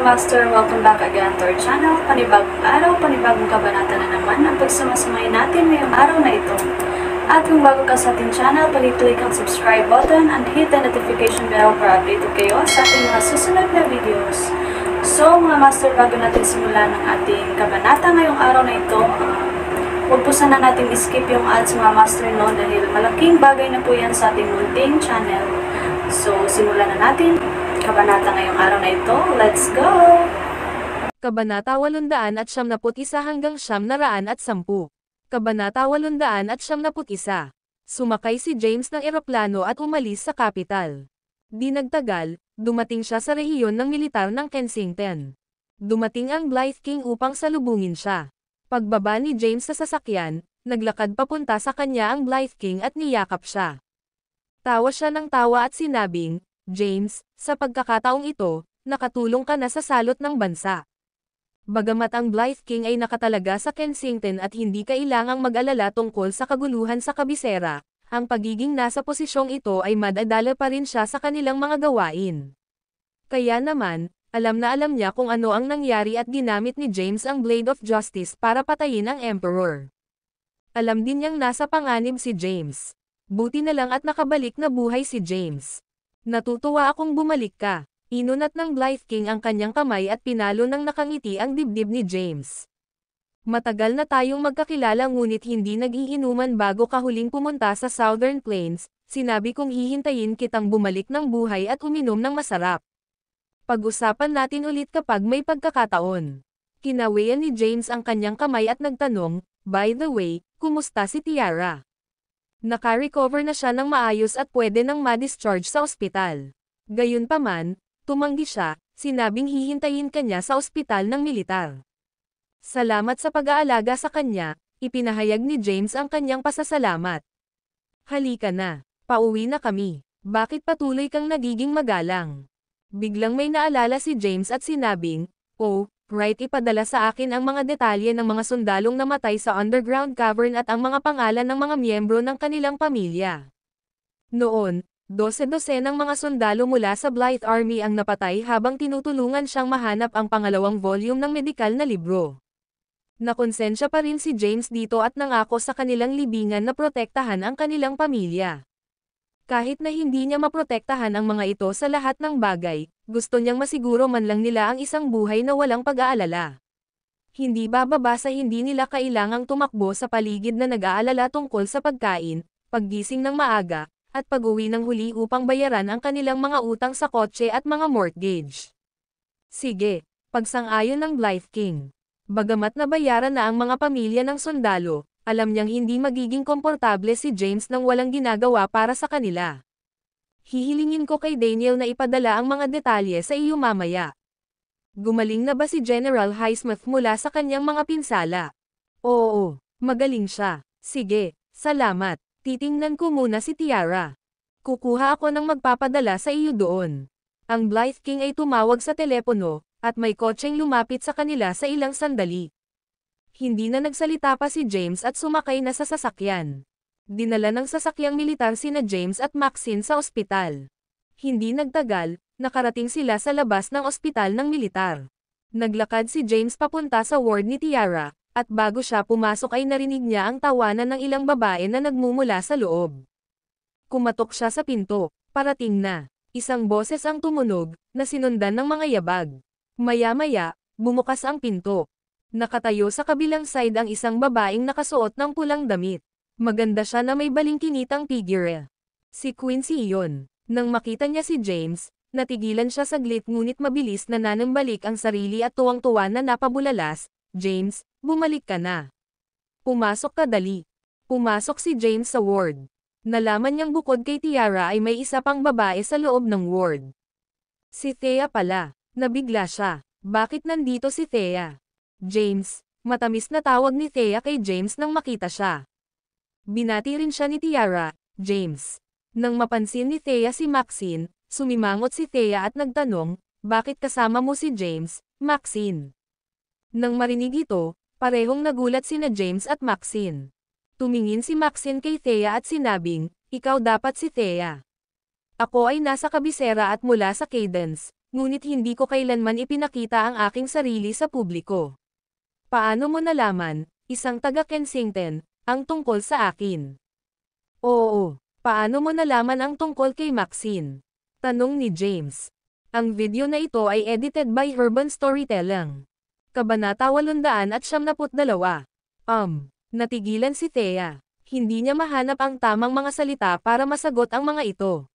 Master, welcome back again to our channel. Panibagong araw, panibagong kabanata na naman ang pagsamasamahin natin ngayong araw na ito. At kung bago ka sa ating channel, pag-click ang subscribe button and hit the notification bell para updated kayo sa ating mga susunod na videos. So mga Master, bago natin simulan ang ating kabanata ngayong araw na ito, huwag po sana natin skip yung ads mga Master, no, dahil malaking bagay na po yan sa ating munting channel. So simulan na natin kabanata ngayong araw na ito. Let's go! Kabanata 871 hanggang 910. Kabanata 871. Sumakay si James ng eroplano at umalis sa kapital. Di nagtagal, dumating siya sa rehiyon ng militar ng Kensington. Dumating ang Blythe King upang salubungin siya. Pagbaba ni James sa sasakyan, naglakad papunta sa kanya ang Blythe King at niyakap siya. Tawa siya ng tawa at sinabing, "James, sa pagkakataong ito, nakatulong ka na sa salot ng bansa." Bagamat ang Blythe King ay nakatalaga sa Kensington at hindi kailangang mag-alala tungkol sa kaguluhan sa kabisera, ang pagiging nasa posisyong ito ay madadala pa rin siya sa kanilang mga gawain. Kaya naman, alam na alam niya kung ano ang nangyari at ginamit ni James ang Blade of Justice para patayin ang Emperor. Alam din niyang nasa panganib si James. Buti na lang at nakabalik na buhay si James. "Natutuwa akong bumalik ka." Inunat ng Blythe King ang kanyang kamay at pinalo ng nakangiti ang dibdib ni James. "Matagal na tayong magkakilala ngunit hindi nag-iinuman bago ka huling pumunta sa Southern Plains, sinabi kong hihintayin kitang bumalik ng buhay at uminom ng masarap. Pag-usapan natin ulit kapag may pagkakataon." Kinawayan ni James ang kanyang kamay at nagtanong, "By the way, kumusta si Tiara?" Naka-recover na siya ng maayos at pwede nang ma-discharge sa ospital. Gayunpaman, tumanggi siya, sinabing hihintayin kanya sa ospital ng militar. Salamat sa pag-aalaga sa kanya, ipinahayag ni James ang kanyang pasasalamat. "Halika na, pauwi na kami. Bakit patuloy kang nagiging magalang?" Biglang may naalala si James at sinabing, "Oh, right, ipadala sa akin ang mga detalye ng mga sundalong namatay sa underground cavern at ang mga pangalan ng mga miyembro ng kanilang pamilya." Noon, 12 ng mga sundalo mula sa Blythe Army ang napatay habang tinutulungan siyang mahanap ang pangalawang volume ng medikal na libro. Nakonsensya pa rin si James dito at nangako sa kanilang libingan na protektahan ang kanilang pamilya. Kahit na hindi niya maprotektahan ang mga ito sa lahat ng bagay, gusto niyang masiguro man lang nila ang isang buhay na walang pag-aalala. Hindi bababa sa hindi nila kailangang tumakbo sa paligid na nag-aalala tungkol sa pagkain, paggising ng maaga, at pag-uwi ng huli upang bayaran ang kanilang mga utang sa kotse at mga mortgage. Sige, pagsang-ayon ng Blythe King. Bagamat nabayaran na ang mga pamilya ng sundalo, alam niyang hindi magiging komportable si James nang walang ginagawa para sa kanila. "Hihilingin ko kay Daniel na ipadala ang mga detalye sa iyo mamaya." Gumaling na ba si General Highsmith mula sa kanyang mga pinsala? "Oo, magaling siya. Sige, salamat. Titingnan ko muna si Tiara. Kukuha ako ng magpapadala sa iyo doon." Ang Blythe King ay tumawag sa telepono, at may kotseng lumapit sa kanila sa ilang sandali. Hindi na nagsalita pa si James at sumakay na sa sasakyan. Dinala ng sasakyang militar sina James at Maxine sa ospital. Hindi nagtagal, nakarating sila sa labas ng ospital ng militar. Naglakad si James papunta sa ward ni Tiara, at bago siya pumasok ay narinig niya ang tawanan ng ilang babae na nagmumula sa loob. Kumatok siya sa pinto. Parating na. Isang boses ang tumunog, na sinundan ng mga yabag. Maya-maya, bumukas ang pinto. Nakatayo sa kabilang side ang isang babaeng nakasuot ng pulang damit. Maganda siya na may balingkinitang figure. Si Quincy iyon. Nang makita niya si James, natigilan siya saglit ngunit mabilis na nanambalik ang sarili at tuwang-tuwa na napabulalas, "James, bumalik ka na. Pumasok ka dali." Pumasok si James sa ward. Nalaman niyang bukod kay Tiara ay may isa pang babae sa loob ng ward. Si Thea pala. Nabigla siya. Bakit nandito si Thea? "James," matamis na tawag ni Thea kay James nang makita siya. Binati rin siya ni Tiara, "James." Nang mapansin ni Thea si Maxine, sumimangot si Thea at nagtanong, "Bakit kasama mo si James, Maxine?" Nang marinig ito, parehong nagulat sina James at Maxine. Tumingin si Maxine kay Thea at sinabing, "Ikaw dapat si Thea." "Ako ay nasa kabisera at mula sa Cadence, ngunit hindi ko kailanman ipinakita ang aking sarili sa publiko. Paano mo nalaman, isang taga Kensington, ang tungkol sa akin? Oo, paano mo nalaman ang tungkol kay Maxine? Tanong ni James. Ang video na ito ay edited by Urban Storytelling. Kabanata 872. Natigilan si Thea. Hindi niya mahanap ang tamang mga salita para masagot ang mga ito.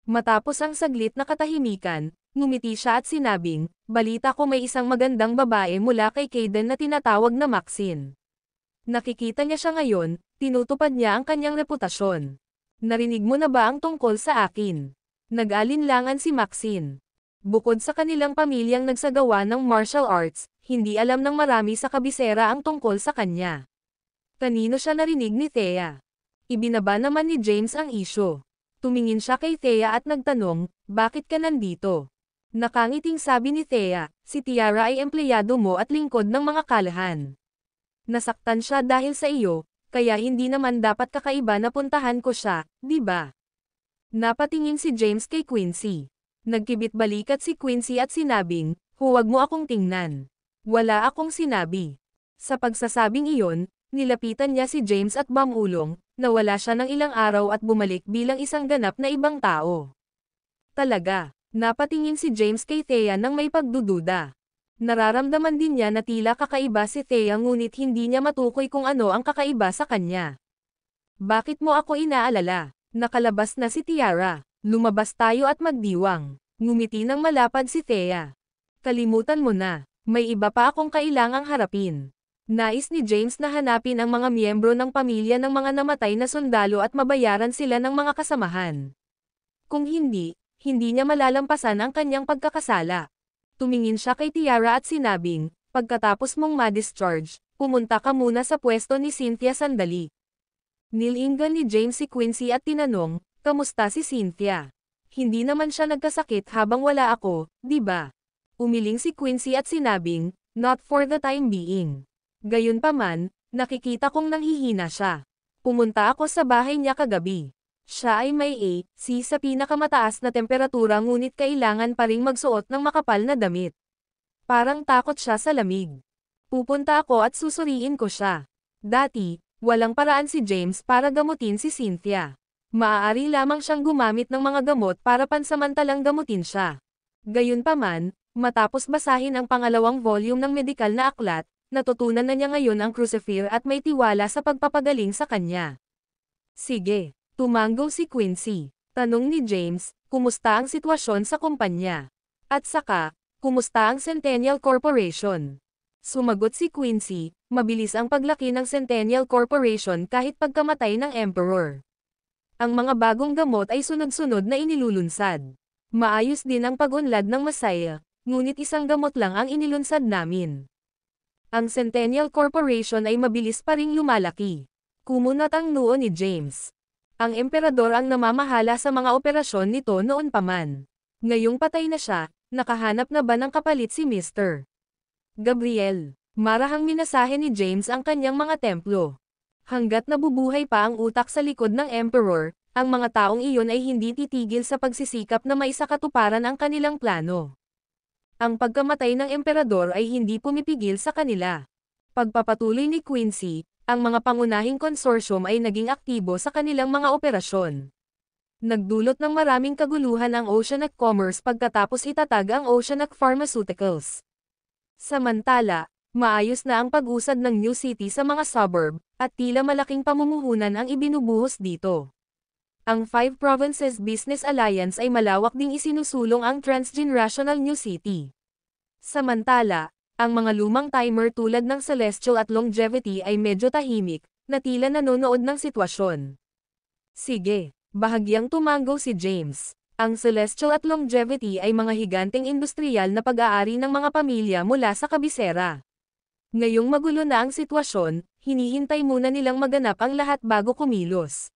Matapos ang saglit na katahimikan, ngumiti siya at sinabing, balita ko may isang magandang babae mula kay Kaden na tinatawag na Maxine. Nakikita niya siya ngayon, tinutupad niya ang kanyang reputasyon. Narinig mo na ba ang tungkol sa akin? Nag-alinlangan si Maxine. Bukod sa kanilang pamilyang nagsagawa ng martial arts, hindi alam ng marami sa kabisera ang tungkol sa kanya. Kanino siya narinig ni Thea? Ibinaba naman ni James ang isyu. Tumingin siya kay Thea at nagtanong, bakit ka nandito? Nakangiting sabi ni Thea, si Tiara ay empleyado mo at lingkod ng mga kalahan. Nasaktan siya dahil sa iyo, kaya hindi naman dapat kakaiba na puntahan ko siya, di ba? Napatingin si James kay Quincy. Nagkibit balikat si Quincy at sinabing, huwag mo akong tingnan. Wala akong sinabi. Sa pagsasabing iyon, nilapitan niya si James at bamulong, nawala siya ng ilang araw at bumalik bilang isang ganap na ibang tao. Talaga, napatingin si James kay Thea nang may pagdududa. Nararamdaman din niya na tila kakaiba si Thea ngunit hindi niya matukoy kung ano ang kakaiba sa kanya. Bakit mo ako inaalala? Nakalabas na si Tiara. Lumabas tayo at magdiwang. Ngumiti ng malapad si Thea. Kalimutan mo na, may iba pa akong kailangang harapin. Nais ni James na hanapin ang mga miyembro ng pamilya ng mga namatay na sundalo at mabayaran sila ng mga kasamahan. Kung hindi, hindi niya malalampasan ang kanyang pagkakasala. Tumingin siya kay Tiara at sinabing, pagkatapos mong ma-discharge, pumunta ka muna sa pwesto ni Cynthia sandali. Nilinggan ni James si Quincy at tinanong, kamusta si Cynthia? Hindi naman siya nagkasakit habang wala ako, di ba? Umiling si Quincy at sinabing, not for the time being. Gayunpaman, nakikita kong nanghihina siya. Pumunta ako sa bahay niya kagabi. Siya ay may AC sa pinakamataas na temperatura ngunit kailangan pa ring magsuot ng makapal na damit. Parang takot siya sa lamig. Pupunta ako at susuriin ko siya. Dati, walang paraan si James para gamutin si Cynthia. Maaari lamang siyang gumamit ng mga gamot para pansamantalang gamutin siya. Gayunpaman, matapos basahin ang pangalawang volume ng medikal na aklat, natutunan na niya ngayon ang crucifer at may tiwala sa pagpapagaling sa kanya. Sige, tumango si Quincy. Tanong ni James, kumusta ang sitwasyon sa kumpanya? At saka, kumusta ang Centennial Corporation? Sumagot si Quincy, mabilis ang paglaki ng Centennial Corporation kahit pagkamatay ng Emperor. Ang mga bagong gamot ay sunod-sunod na inilulunsad. Maayos din ang pag-unlad ng Masaya, ngunit isang gamot lang ang inilunsad namin. Ang Centennial Corporation ay mabilis pa ring lumalaki. Kumunat ang noo ni James. Ang emperador ang namamahala sa mga operasyon nito noon pa man. Ngayong patay na siya, nakahanap na ba ng kapalit si Mr. Gabriel? Marahang minasahe ni James ang kanyang mga templo. Hanggat nabubuhay pa ang utak sa likod ng emperor, ang mga taong iyon ay hindi titigil sa pagsisikap na maisakatuparan ang kanilang plano. Ang pagkamatay ng emperador ay hindi pumipigil sa kanila. Pagpapatuloy ni Quincy, ang mga pangunahing konsorsyum ay naging aktibo sa kanilang mga operasyon. Nagdulot ng maraming kaguluhan ang Oceanic Commerce pagkatapos itatag ang Oceanic Pharmaceuticals. Samantala, maayos na ang pag-usad ng New City sa mga suburb, at tila malaking pamumuhunan ang ibinubuhos dito. Ang Five Provinces Business Alliance ay malawak ding isinusulong ang transgenerational New City. Samantala, ang mga lumang timer tulad ng Celestial at Longevity ay medyo tahimik, na tila nanonood ng sitwasyon. Sige, bahagyang tumango si James. Ang Celestial at Longevity ay mga higanteng industrial na pag-aari ng mga pamilya mula sa kabisera. Ngayong magulo na ang sitwasyon, hinihintay muna nilang maganap ang lahat bago kumilos.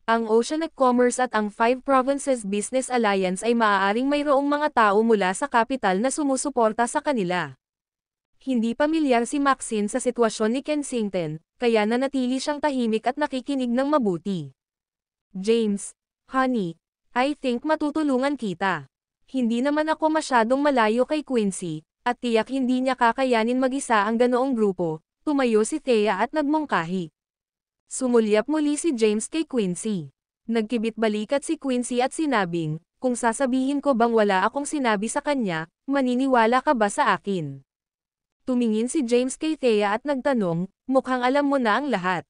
Ang Oceanic Commerce at ang Five Provinces Business Alliance ay maaaring mayroong mga tao mula sa kapital na sumusuporta sa kanila. Hindi pamilyar si Maxine sa sitwasyon ni Kensington, kaya nanatili siyang tahimik at nakikinig ng mabuti. James, honey, I think matutulungan kita. Hindi naman ako masyadong malayo kay Quincy, at tiyak hindi niya kakayanin mag-isa ang ganoong grupo. Tumayo si Thea at nagmungkahi. Sumulyap muli si James kay Quincy. Nagkibit-balikat si Quincy at sinabing, kung sasabihin ko bang wala akong sinabi sa kanya, maniniwala ka ba sa akin? Tumingin si James kay Thea at nagtanong, mukhang alam mo na ang lahat.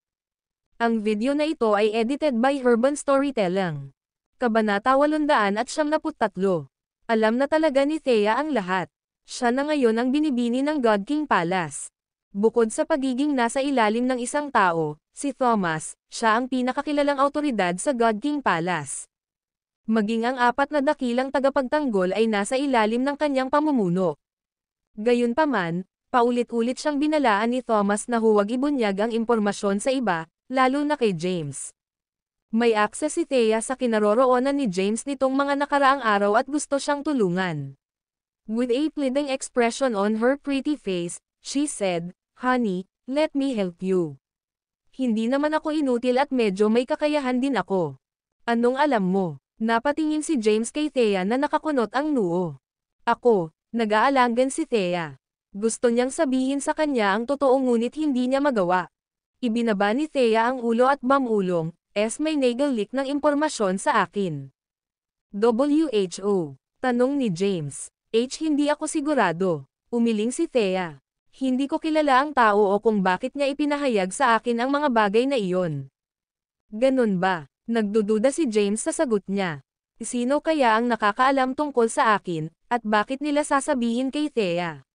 Ang video na ito ay edited by Urban Storytelling. Kabanata 873. Alam na talaga ni Thea ang lahat. Siya na ngayon ang binibini ng God King Palace. Bukod sa pagiging nasa ilalim ng isang tao, si Thomas, siya ang pinakakilalang awtoridad sa God King Palace. Maging ang 4 na dakilang tagapagtanggol ay nasa ilalim ng kanyang pamumuno. Gayunpaman, paulit-ulit siyang binalaan ni Thomas na huwag ibunyag ang impormasyon sa iba, lalo na kay James. May access si Thea sa kinaroroonan ni James nitong mga nakaraang araw at gusto siyang tulungan. With a pleading expression on her pretty face, she said, "Honey, let me help you. Hindi naman ako inutil at medyo may kakayahan din ako." Anong alam mo? Napatingin si James kay Thea na nakakunot ang noo. Ako, nag-aalangan si Thea. Gusto niyang sabihin sa kanya ang totoo ngunit hindi niya magawa. Ibinaba ni Thea ang ulo at bamulong, may nagleak ng impormasyon sa akin. WHO? Tanong ni James. Hindi ako sigurado. Umiling si Thea. Hindi ko kilala ang tao o kung bakit niya ipinahayag sa akin ang mga bagay na iyon. Ganun ba? Nagdududa si James sa sagot niya. Sino kaya ang nakakaalam tungkol sa akin, at bakit nila sasabihin kay Thea?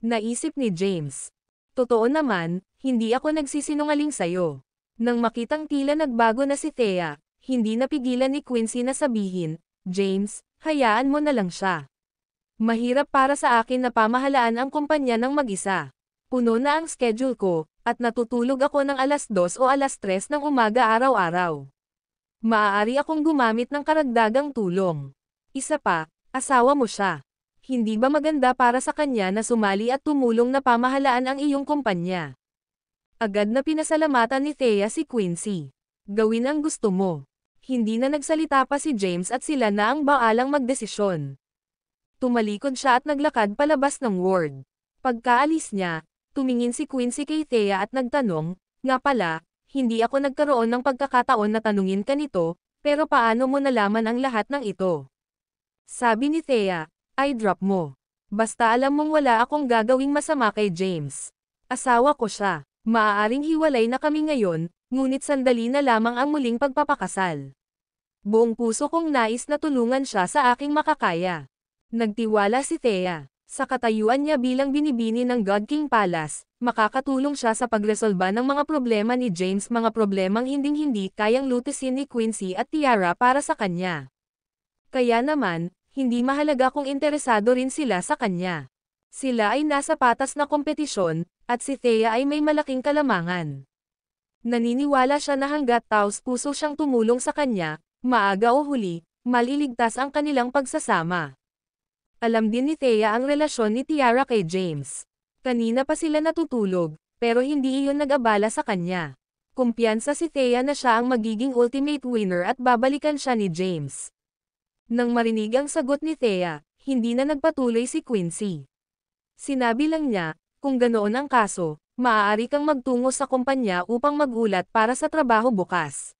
Naisip ni James. Totoo naman, hindi ako nagsisinungaling sayo. Nang makitang tila nagbago na si Thea, hindi napigilan ni Quincy na sabihin, James, hayaan mo na lang siya. Mahirap para sa akin na pamahalaan ang kumpanya ng mag-isa. Puno na ang schedule ko, at natutulog ako ng 2:00 o 3:00 ng umaga araw-araw. Maaari akong gumamit ng karagdagang tulong. Isa pa, asawa mo siya. Hindi ba maganda para sa kanya na sumali at tumulong na pamahalaan ang iyong kumpanya? Agad na pinasalamatan ni Thea si Quincy. Gawin ang gusto mo. Hindi na nagsalita pa si James at sila na ang baalang magdesisyon. Tumalikod siya at naglakad palabas ng ward. Pagkaalis niya, tumingin si Quincy kay Thea at nagtanong, nga pala, hindi ako nagkaroon ng pagkakataon na tanungin ka nito, pero paano mo nalaman ang lahat ng ito? Sabi ni Thea, i-drop mo. Basta alam mong wala akong gagawing masama kay James. Asawa ko siya. Maaaring hiwalay na kami ngayon, ngunit sandali na lamang ang muling pagpapakasal. Buong puso kong nais na tulungan siya sa aking makakaya. Nagtiwala si Thea. Sa katayuan niya bilang binibini ng God King Palace, makakatulong siya sa pagresolba ng mga problema ni James, mga problemang hinding-hindi kayang lutusin ni Quincy at Tiara para sa kanya. Kaya naman, hindi mahalaga kung interesado rin sila sa kanya. Sila ay nasa patas na kompetisyon, at si Thea ay may malaking kalamangan. Naniniwala siya na hanggat taos-puso siyang tumulong sa kanya, maaga o huli, maliligtas ang kanilang pagsasama. Alam din ni Thea ang relasyon ni Tiara kay James. Kanina pa sila natutulog, pero hindi iyon nag-abala sa kanya. Kumpiyansa si Thea na siya ang magiging ultimate winner at babalikan siya ni James. Nang marinig ang sagot ni Thea, hindi na nagpatuloy si Quincy. Sinabi lang niya, kung ganoon ang kaso, maaari kang magtungo sa kumpanya upang magulat para sa trabaho bukas.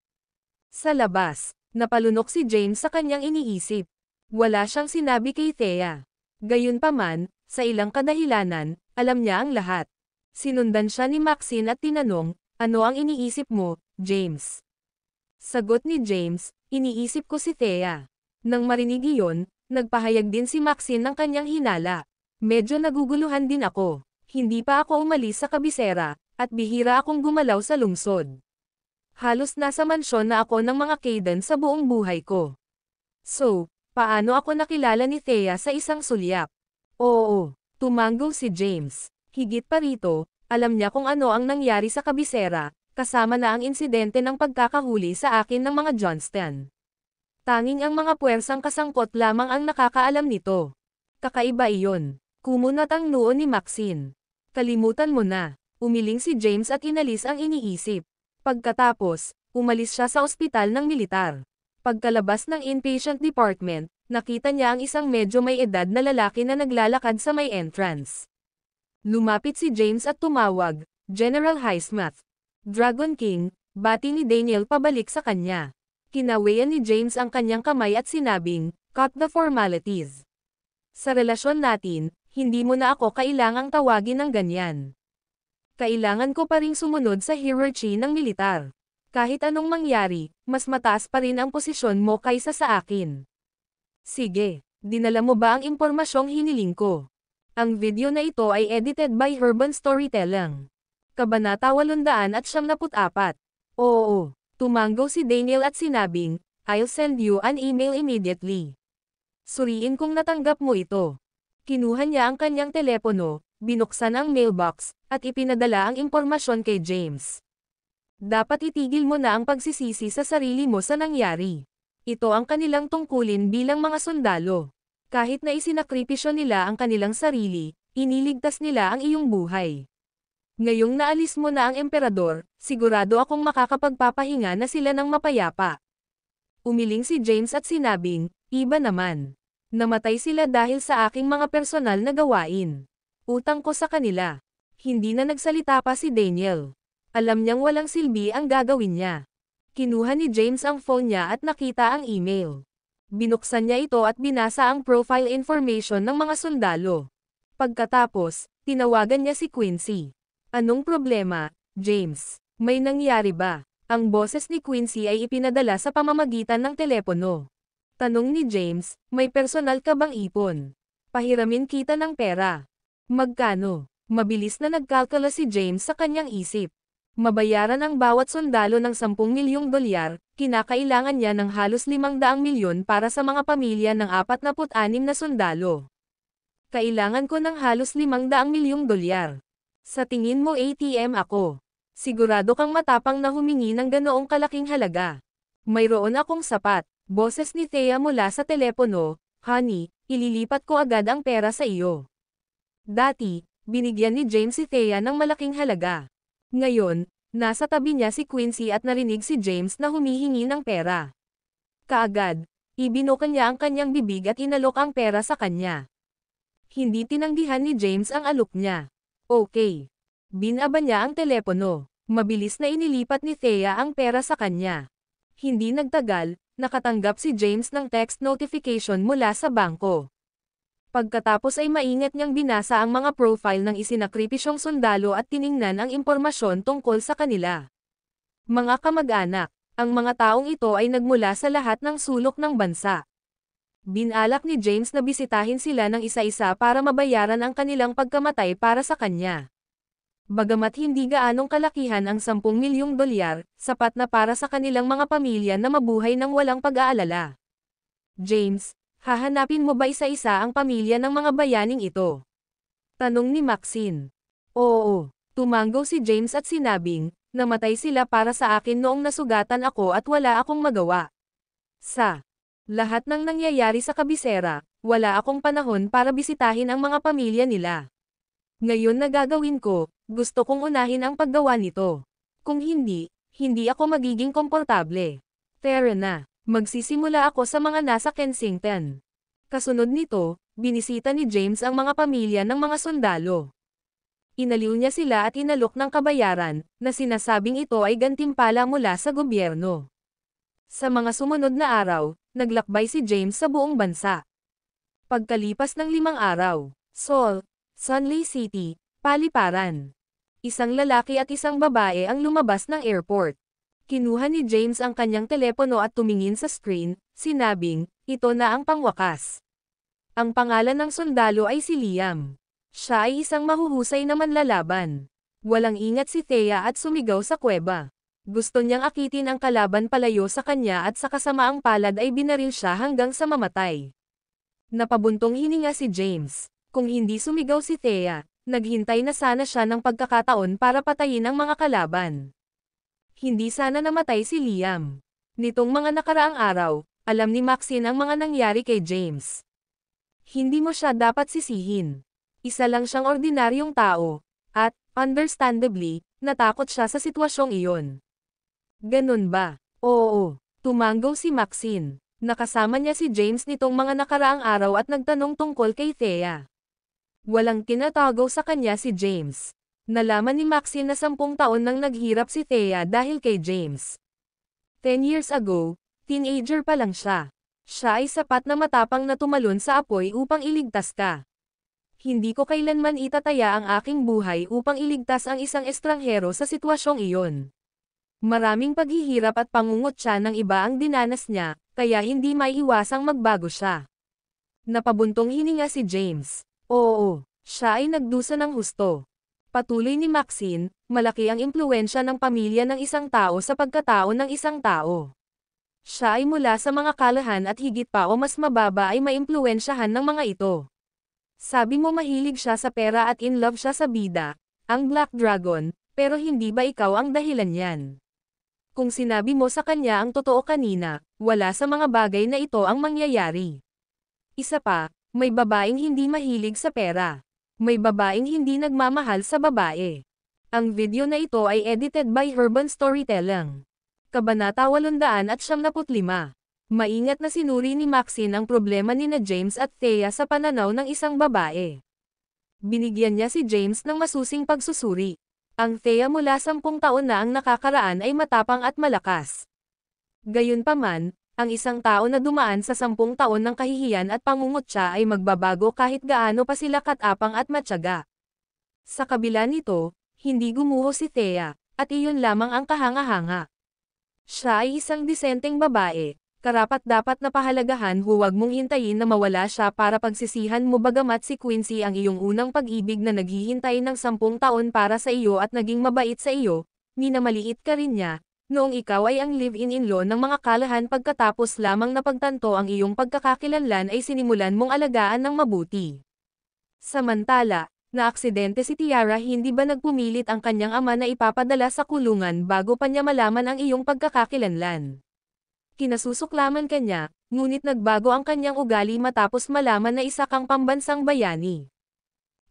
Sa labas, napalunok si James sa kanyang iniisip. Wala siyang sinabi kay Thea. Gayunpaman, sa ilang kadahilanan, alam niya ang lahat. Sinundan siya ni Maxine at tinanong, ano ang iniisip mo, James? Sagot ni James, iniisip ko si Thea. Nang marinig iyon, nagpahayag din si Maxine ng kanyang hinala. Medyo naguguluhan din ako. Hindi pa ako umalis sa kabisera, at bihira akong gumalaw sa lungsod. Halos nasa mansyon na ako ng mga Caden sa buong buhay ko. So, paano ako nakilala ni Thea sa isang sulyap? Oo, tumanggol si James. Higit pa rito, alam niya kung ano ang nangyari sa kabisera, kasama na ang insidente ng pagkakahuli sa akin ng mga Johnston. Tanging ang mga puwersang kasangkot lamang ang nakakaalam nito. Kakaiba iyon. Kumunat ang noo ni Maxine. Kalimutan mo na. Umiling si James at inalis ang iniisip. Pagkatapos, umalis siya sa ospital ng militar. Pagkalabas ng inpatient department, Nakita niya ang isang medyo may edad na lalaki na naglalakad sa may entrance. Lumapit si James at tumawag, "General Highsmith." "Dragon King," bati ni Daniel pabalik sa kanya. Kinawayan ni James ang kanyang kamay at sinabing, "Cut the formalities. Sa relasyon natin, hindi mo na ako kailangang tawagin ng ganyan. Kailangan ko pa ring sumunod sa hierarchy ng militar. Kahit anong mangyari, mas mataas pa rin ang posisyon mo kaysa sa akin." "Sige, dinala mo ba ang impormasyong hiniling ko?" Ang video na ito ay edited by Herban Storytelling. Kabanata 874. "Oo." Tumanggo si Daniel at sinabing, "I'll send you an email immediately." Suriin kung natanggap mo ito. Kinuha niya ang kanyang telepono, binuksan ang mailbox, at ipinadala ang impormasyon kay James. "Dapat itigil mo na ang pagsisisi sa sarili mo sa nangyari. Ito ang kanilang tungkulin bilang mga sundalo. Kahit na isinakripisyo nila ang kanilang sarili, iniligtas nila ang iyong buhay. Ngayong naalis mo na ang emperador, sigurado akong makakapagpapahinga na sila ng mapayapa." Umiling si James at sinabing, "Iba naman. Namatay sila dahil sa aking mga personal na gawain. Utang ko sa kanila." Hindi na nagsalita pa si Daniel. Alam niyang walang silbi ang gagawin niya. Kinuha ni James ang phone niya at nakita ang email. Binuksan niya ito at binasa ang profile information ng mga sundalo. Pagkatapos, tinawagan niya si Quincy. "Anong problema, James? May nangyari ba?" Ang boses ni Quincy ay ipinadala sa pamamagitan ng telepono. Tanong ni James, "May personal ka bang ipon? Pahiramin kita ng pera." "Magkano?" Mabilis na nagkalkula si James sa kanyang isip. Mabayaran ang bawat sundalo ng 10 milyong dolyar, kinakailangan niya ng halos 500 milyon para sa mga pamilya ng 46 na sundalo. "Kailangan ko ng halos 500 milyong dolyar. Sa tingin mo ATM ako? Sigurado kang matapang na humingi ng ganoong kalaking halaga." "Mayroon akong sapat." Boses ni Thea mula sa telepono, "Honey, ililipat ko agad ang pera sa iyo." Dati, binigyan ni James si Thea ng malaking halaga. Ngayon, nasa tabi niya si Quincy at narinig si James na humihingi ng pera. Kaagad, ibinukan niya ang kanyang bibig at inalok ang pera sa kanya. Hindi tinanggihan ni James ang alok niya. "Okay." Binaba niya ang telepono. Mabilis na inilipat ni Thea ang pera sa kanya. Hindi nagtagal, nakatanggap si James ng text notification mula sa bangko. Pagkatapos ay maingat niyang binasa ang mga profile ng isinakripisyong sundalo at tiningnan ang impormasyon tungkol sa kanila. Mga kamag-anak, ang mga taong ito ay nagmula sa lahat ng sulok ng bansa. Binalak ni James na bisitahin sila ng isa-isa para mabayaran ang kanilang pagkamatay para sa kanya. Bagamat hindi gaanong kalakihan ang 10 milyong dolyar, sapat na para sa kanilang mga pamilya na mabuhay ng walang pag-aalala. "James, hahanapin mo ba isa-isa ang pamilya ng mga bayaning ito?" Tanong ni Maxine. "Oo." Tumanggo si James at sinabing, "Namatay sila para sa akin noong nasugatan ako at wala akong magawa. Sa lahat ng nangyayari sa kabisera, wala akong panahon para bisitahin ang mga pamilya nila. Ngayon na gagawin ko, gusto kong unahin ang paggawa nito. Kung hindi, hindi ako magiging komportable. Tara na, magsisimula ako sa mga nasa Kensington." Kasunod nito, binisita ni James ang mga pamilya ng mga sundalo. Inaliw niya sila at inalok ng kabayaran, na sinasabing ito ay gantimpala mula sa gobyerno. Sa mga sumunod na araw, naglakbay si James sa buong bansa. Pagkalipas ng 5 araw, Seoul, Sunley City, paliparan. Isang lalaki at isang babae ang lumabas ng airport. Kinuha ni James ang kanyang telepono at tumingin sa screen, sinabing, "Ito na ang pangwakas." Ang pangalan ng sundalo ay si Liam. Siya ay isang mahuhusay na manlalaban. Walang ingat si Thea at sumigaw sa kuweba. Gusto niyang akitin ang kalaban palayo sa kanya at sa kasamaang palad ay binaril siya hanggang sa mamatay. Napabuntong hininga si James. Kung hindi sumigaw si Thea, naghintay na sana siya ng pagkakataon para patayin ang mga kalaban. Hindi sana namatay si Liam. Nitong mga nakaraang araw, alam ni Maxine ang mga nangyari kay James. Hindi mo siya dapat sisihin. Isa lang siyang ordinaryong tao, at, understandably, natakot siya sa sitwasyong iyon. Ganun ba? Oo, tumanggo si Maxine. Nakasama niya si James nitong mga nakaraang araw at nagtanong tungkol kay Thea. Walang tinatago sa kanya si James. Nalaman ni Maxine na 10 taon nang naghirap si Thea dahil kay James. 10 years ago, teenager pa lang siya. Siya ay sapat na matapang na tumalon sa apoy upang iligtas ka. Hindi ko kailanman itataya ang aking buhay upang iligtas ang isang estranghero sa sitwasyong iyon. Maraming paghihirap at pangungutya ng iba ang dinanas niya, kaya hindi maiiwasang magbago siya. Napabuntong hininga si James. Oo, siya ay nagdusa ng husto. Patuloy ni Maxine, malaki ang impluwensya ng pamilya ng isang tao sa pagkatao ng isang tao. Siya ay mula sa mga kalahan at higit pa o mas mababa ay maimpluwensyahan ng mga ito. Sabi mo mahilig siya sa pera at in love siya sa bida, ang Black Dragon, pero hindi ba ikaw ang dahilan yan? Kung sinabi mo sa kanya ang totoo kanina, wala sa mga bagay na ito ang mangyayari. Isa pa, may babaeng hindi mahilig sa pera. May babaeng hindi nagmamahal sa babae. Ang video na ito ay edited by Urban Storytelling. Kabanata 895. Maingat na sinuri ni Maxine ang problema nina James at Thea sa pananaw ng isang babae. Binigyan niya si James ng masusing pagsusuri. Ang Thea mula 10 taon na ang nakakaraan ay matapang at malakas. Gayunpaman, ang isang tao na dumaan sa 10 taon ng kahihiyan at pangungutya ay magbabago kahit gaano pa sila katapang at matyaga. Sa kabila nito, hindi gumuho si Thea, at iyon lamang ang kahanga-hanga. Siya ay isang disenteng babae, karapat-dapat na pahalagahan, huwag mong hintayin na mawala siya para pagsisihan mo, bagamat si Quincy ang iyong unang pag-ibig na naghihintay ng 10 taon para sa iyo at naging mabait sa iyo, minamaliit ka rin niya, noong ikaw ay ang live-in-in-law ng mga kalahan. Pagkatapos lamang napagtanto ang iyong pagkakakilanlan ay sinimulan mong alagaan ng mabuti. Samantala, naaksidente si Tiara, hindi ba nagpumilit ang kanyang ama na ipapadala sa kulungan bago pa niya malaman ang iyong pagkakakilanlan? Kinasusuklaman ka niya, ngunit nagbago ang kanyang ugali matapos malaman na isa kang pambansang bayani.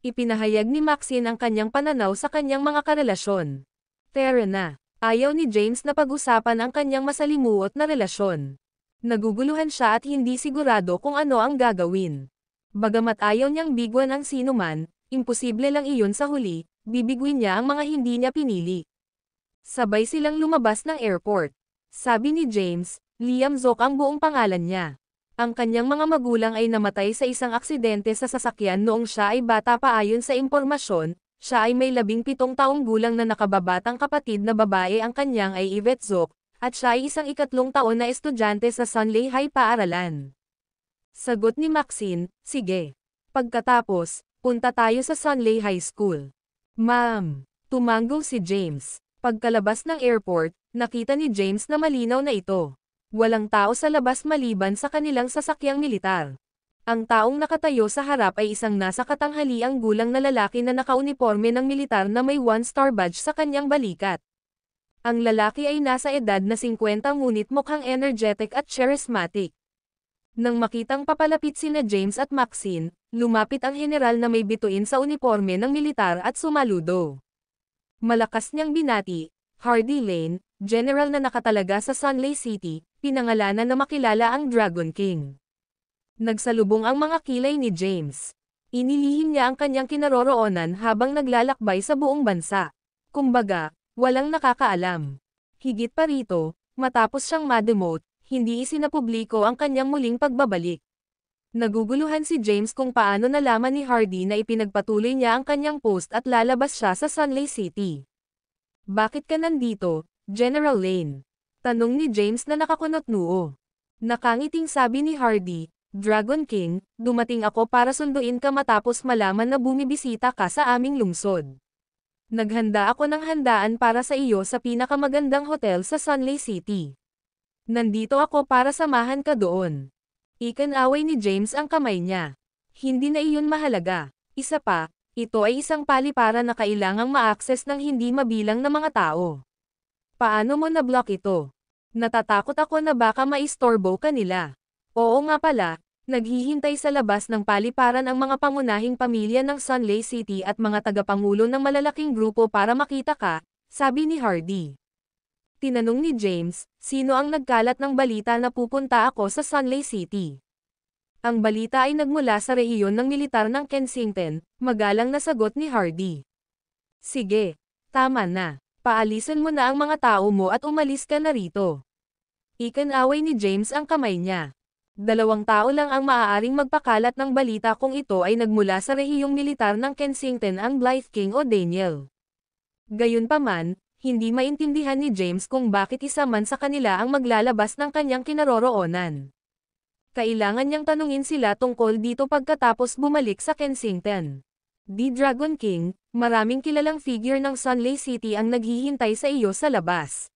Ipinahayag ni Maxine ang kanyang pananaw sa kanyang mga karelasyon. Tara na. Ayaw ni James na pag-usapan ang kanyang masalimuot na relasyon. Naguguluhan siya at hindi sigurado kung ano ang gagawin. Bagamat ayaw niyang bigwan ang sinuman, imposible lang iyon sa huli, bibigwin niya ang mga hindi niya pinili. Sabay silang lumabas ng airport. Sabi ni James, Liam Zook ang buong pangalan niya. Ang kanyang mga magulang ay namatay sa isang aksidente sa sasakyan noong siya ay bata pa. Ayon sa impormasyon, siya ay may 17 taong gulang na nakababatang kapatid na babae. Ang kanyang ay Yvette Zook, at siya ay isang 3 taon na estudyante sa Sunley High paaralan. Sagot ni Maxine, sige. Pagkatapos, punta tayo sa Sunley High School. Ma'am, tumango si James. Pagkalabas ng airport, nakita ni James na malinaw na ito. Walang tao sa labas maliban sa kanilang sasakyang militar. Ang taong nakatayo sa harap ay isang nasa katanghaliang gulang na lalaki na nakauniporme ng militar na may 1-star badge sa kanyang balikat. Ang lalaki ay nasa edad na 50 ngunit mukhang energetic at charismatic. Nang makitang papalapit sina James at Maxine, lumapit ang general na may bituin sa uniporme ng militar at sumaludo. Malakas niyang binati, Hardy Lane, general na nakatalaga sa Sunley City, pinangalanan na makilala ang Dragon King. Nagsalubong ang mga kilay ni James. Inilihim niya ang kanyang kinaroroonan habang naglalakbay sa buong bansa. Kumbaga, walang nakakaalam. Higit pa rito, matapos siyang ma-demote, hindi isinapubliko ang kanyang muling pagbabalik. Naguguluhan si James kung paano nalaman ni Hardy na ipinagpatuloy niya ang kanyang post at lalabas siya sa Sunley City. Bakit ka nandito, General Lane? Tanong ni James na nakakunot noo. Nakangiting sabi ni Hardy, Dragon King, dumating ako para sunduin ka matapos malaman na bumibisita ka sa aming lungsod. Naghanda ako ng handaan para sa iyo sa pinakamagandang hotel sa Sunley City. Nandito ako para samahan ka doon. Ikinaway ni James ang kamay niya. Hindi na iyon mahalaga. Isa pa, ito ay isang paliparan na kailangang ma-access ng hindi mabilang na mga tao. Paano mo na-block ito? Natatakot ako na baka maistorbo ka nila. Oo nga pala, naghihintay sa labas ng paliparan ang mga pangunahing pamilya ng Sunley City at mga tagapangulo ng malalaking grupo para makita ka, sabi ni Hardy. Tinanong ni James, sino ang nagkalat ng balita na pupunta ako sa Sunley City? Ang balita ay nagmula sa rehiyon ng militar ng Kensington, magalang na sagot ni Hardy. Sige, tama na. Paalisin mo na ang mga tao mo at umalis ka na rito. Ikinaway ni James ang kamay niya. 2 tao lang ang maaaring magpakalat ng balita kung ito ay nagmula sa rehiyong militar ng Kensington, ang Blythe King o Daniel. Gayunpaman, hindi maintindihan ni James kung bakit isa man sa kanila ang maglalabas ng kanyang kinaroroonan. Kailangan niyang tanungin sila tungkol dito pagkatapos bumalik sa Kensington. The Dragon King, maraming kilalang figure ng Sunley City ang naghihintay sa iyo sa labas.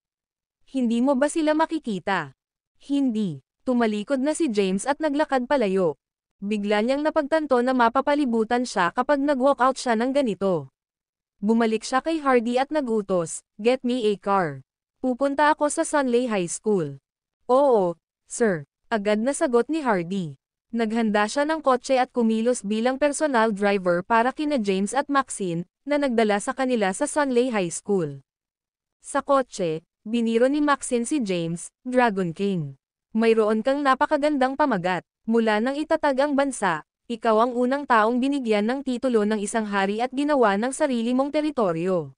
Hindi mo ba sila makikita? Hindi. Tumalikod na si James at naglakad palayo. Bigla niyang napagtanto na mapapalibutan siya kapag nag-walk out siya ng ganito. Bumalik siya kay Hardy at nagutos, "Get me a car. Pupunta ako sa Sunley High School." "Oo, sir," agad na sagot ni Hardy. Naghanda siya ng kotse at kumilos bilang personal driver para kina James at Maxine, na nagdala sa kanila sa Sunley High School. Sa kotse, biniro ni Maxine si James, "Dragon King. Mayroon kang napakagandang pamagat. Mula nang itatag ang bansa, ikaw ang unang taong binigyan ng titulo ng isang hari at ginawa ng sarili mong teritoryo."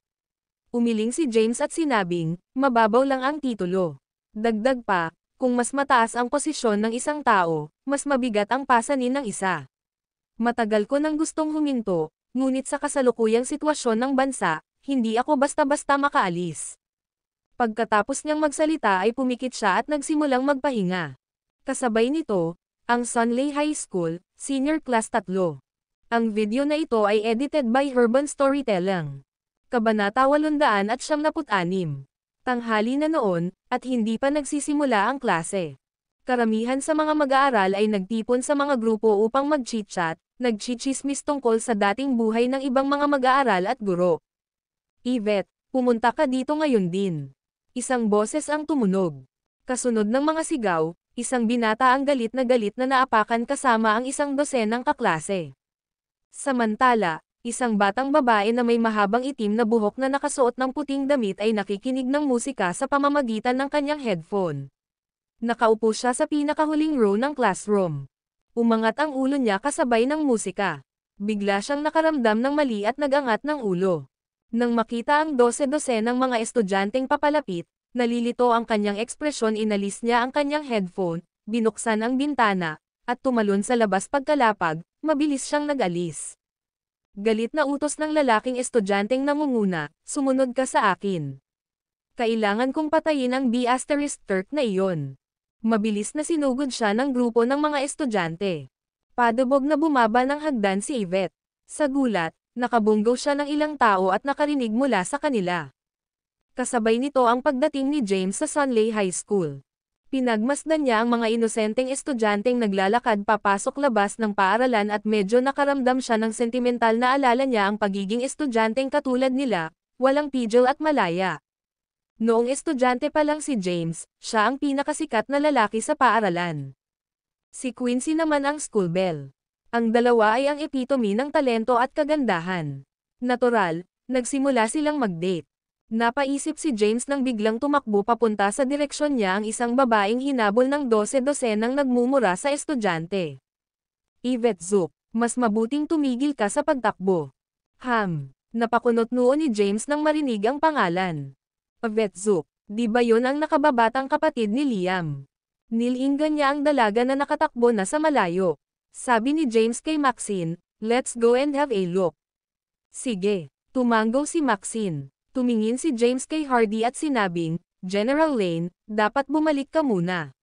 Umiling si James at sinabing, "Mababaw lang ang titulo." Dagdag pa, kung mas mataas ang posisyon ng isang tao, mas mabigat ang pasanin ng isa. Matagal ko nang gustong huminto, ngunit sa kasalukuyang sitwasyon ng bansa, hindi ako basta-basta makaalis. Pagkatapos niyang magsalita ay pumikit siya at nagsimulang magpahinga. Kasabay nito, ang Sunley High School, Senior Class 3. Ang video na ito ay edited by Urban Storytelling. Kabanata 876. Tanghali na noon, at hindi pa nagsisimula ang klase. Karamihan sa mga mag-aaral ay nagtipon sa mga grupo upang mag-chit-chat, nagchichismis tungkol sa dating buhay ng ibang mga mag-aaral at guro. "Yvette, pumunta ka dito ngayon din." Isang boses ang tumunog. Kasunod ng mga sigaw, isang binata ang galit na naapakan kasama ang isang dosenang kaklase. Samantala, isang batang babae na may mahabang itim na buhok na nakasuot ng puting damit ay nakikinig ng musika sa pamamagitan ng kanyang headphone. Nakaupo siya sa pinakahuling row ng classroom. Umangat ang ulo niya kasabay ng musika. Bigla siyang nakaramdam ng mali at nagangat ng ulo. Nang makita ang dose-dose ng mga estudyanteng papalapit, nalilito ang kanyang ekspresyon, inalis niya ang kanyang headphone, binuksan ang bintana, at tumalon sa labas. Pagkalapag, mabilis siyang nag-alis. Galit na utos ng lalaking estudyanteng nangunguna, "Sumunod ka sa akin. Kailangan kong patayin ang B*Turk na iyon." Mabilis na sinugod siya ng grupo ng mga estudyante. Padubog na bumaba ng hagdan si Yvette. Sa gulat, nakabunggo siya ng ilang tao at nakarinig mula sa kanila. Kasabay nito ang pagdating ni James sa Sunley High School. Pinagmasdan niya ang mga inosenteng estudyanteng naglalakad papasok labas ng paaralan at medyo nakaramdam siya ng sentimental na alala niya ang pagiging estudyanteng katulad nila, walang pidgel at malaya. Noong estudyante pa lang si James, siya ang pinakasikat na lalaki sa paaralan. Si Quincy naman ang school belle. Ang dalawa ay ang epitome ng talento at kagandahan. Natural, nagsimula silang mag-date. Napaisip si James nang biglang tumakbo papunta sa direksyon niya ang isang babaeng hinabol ng dose-dosenang nagmumura sa estudyante. "Yvette Zook, mas mabuting tumigil ka sa pagtakbo." Napakunot noo ni James nang marinig ang pangalan. "Yvette Zook, di ba yun ang nakababatang kapatid ni Liam?" Nilinggan niya ang dalaga na nakatakbo na sa malayo. Sabi ni James kay Maxine, "Let's go and have a look." "Sige." Tumango si Maxine. Tumingin si James kay Hardy at sinabing, "General Lane, dapat bumalik ka muna.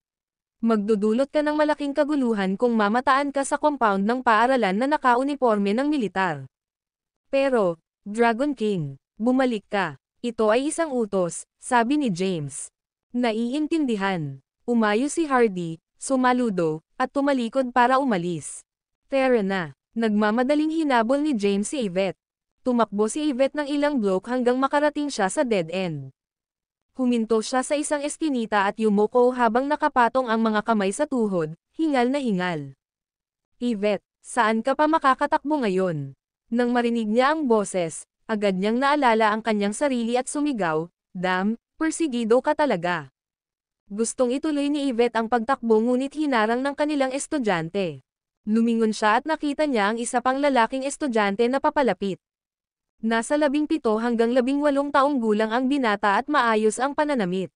Magdudulot ka ng malaking kaguluhan kung mamataan ka sa compound ng paaralan na naka-uniforme ng militar. Pero, Dragon King, bumalik ka. Ito ay isang utos," sabi ni James. "Naiintindihan." Umayo si Hardy, sumaludo, at tumalikod para umalis. Tara na. Nagmamadaling hinabol ni James si Yvette. Tumakbo si Yvette ng ilang block hanggang makarating siya sa dead end. Huminto siya sa isang eskinita at yumuko habang nakapatong ang mga kamay sa tuhod, hingal na hingal. "Yvette, saan ka pa makakatakbo ngayon?" Nang marinig niya ang boses, agad niyang naalala ang kanyang sarili at sumigaw, "Damn, Persigido ka talaga. Gustong ituloy ni Yvette ang pagtakbo ngunit hinarang ng kanilang estudyante. Lumingon siya at nakita niya ang isa pang lalaking estudyante na papalapit. Nasa 17 hanggang 18 taong gulang ang binata at maayos ang pananamit.